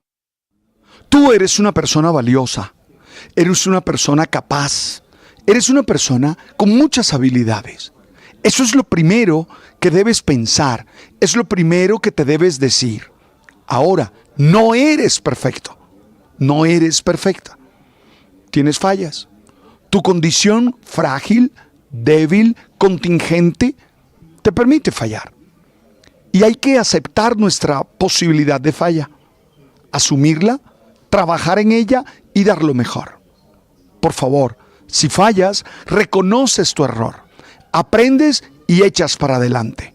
Tú eres una persona valiosa, eres una persona capaz, eres una persona con muchas habilidades. Eso es lo primero que debes pensar, es lo primero que te debes decir. Ahora, no eres perfecto, no eres perfecta. Tienes fallas. Tu condición frágil, débil, contingente, te permite fallar. Y hay que aceptar nuestra posibilidad de falla, asumirla, trabajar en ella y dar lo mejor. Por favor, si fallas, reconoces tu error, aprendes y echas para adelante.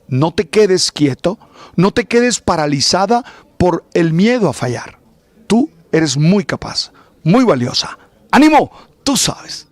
No te quedes quieto, no te quedes paralizada por el miedo a fallar. Tú eres muy capaz, muy valiosa. ¡Ánimo! Tú sabes.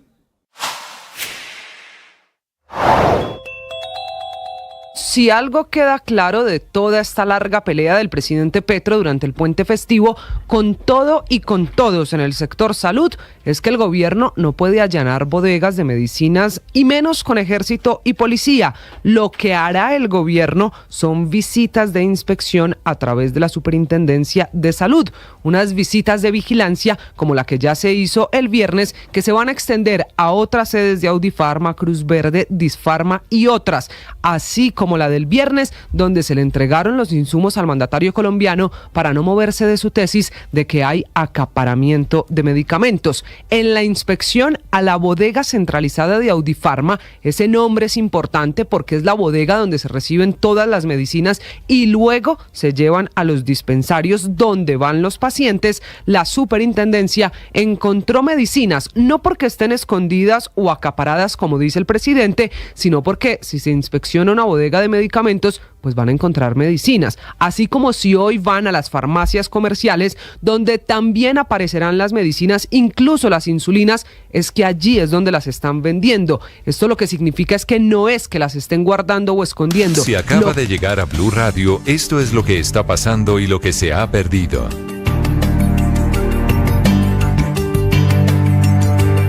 Si algo queda claro de toda esta larga pelea del presidente Petro durante el puente festivo, con todo y con todos en el sector salud, es que el gobierno no puede allanar bodegas de medicinas y menos con ejército y policía. Lo que hará el gobierno son visitas de inspección a través de la Superintendencia de Salud, unas visitas de vigilancia como la que ya se hizo el viernes, que se van a extender a otras sedes de Audifarma, Cruz Verde, Disfarma y otras, así como la del viernes, donde se le entregaron los insumos al mandatario colombiano para no moverse de su tesis de que hay acaparamiento de medicamentos. En la inspección a la bodega centralizada de Audifarma, ese nombre es importante porque es la bodega donde se reciben todas las medicinas y luego se llevan a los dispensarios donde van los pacientes. La superintendencia encontró medicinas, no porque estén escondidas o acaparadas como dice el presidente, sino porque si se inspecciona una bodega de medicamentos, pues van a encontrar medicinas, así como si hoy van a las farmacias comerciales donde también aparecerán las medicinas, incluso las insulinas, es que allí es donde las están vendiendo. Esto lo que significa es que no es que las estén guardando o escondiendo. Si acaba de llegar a Blue Radio, esto es lo que está pasando y lo que se ha perdido.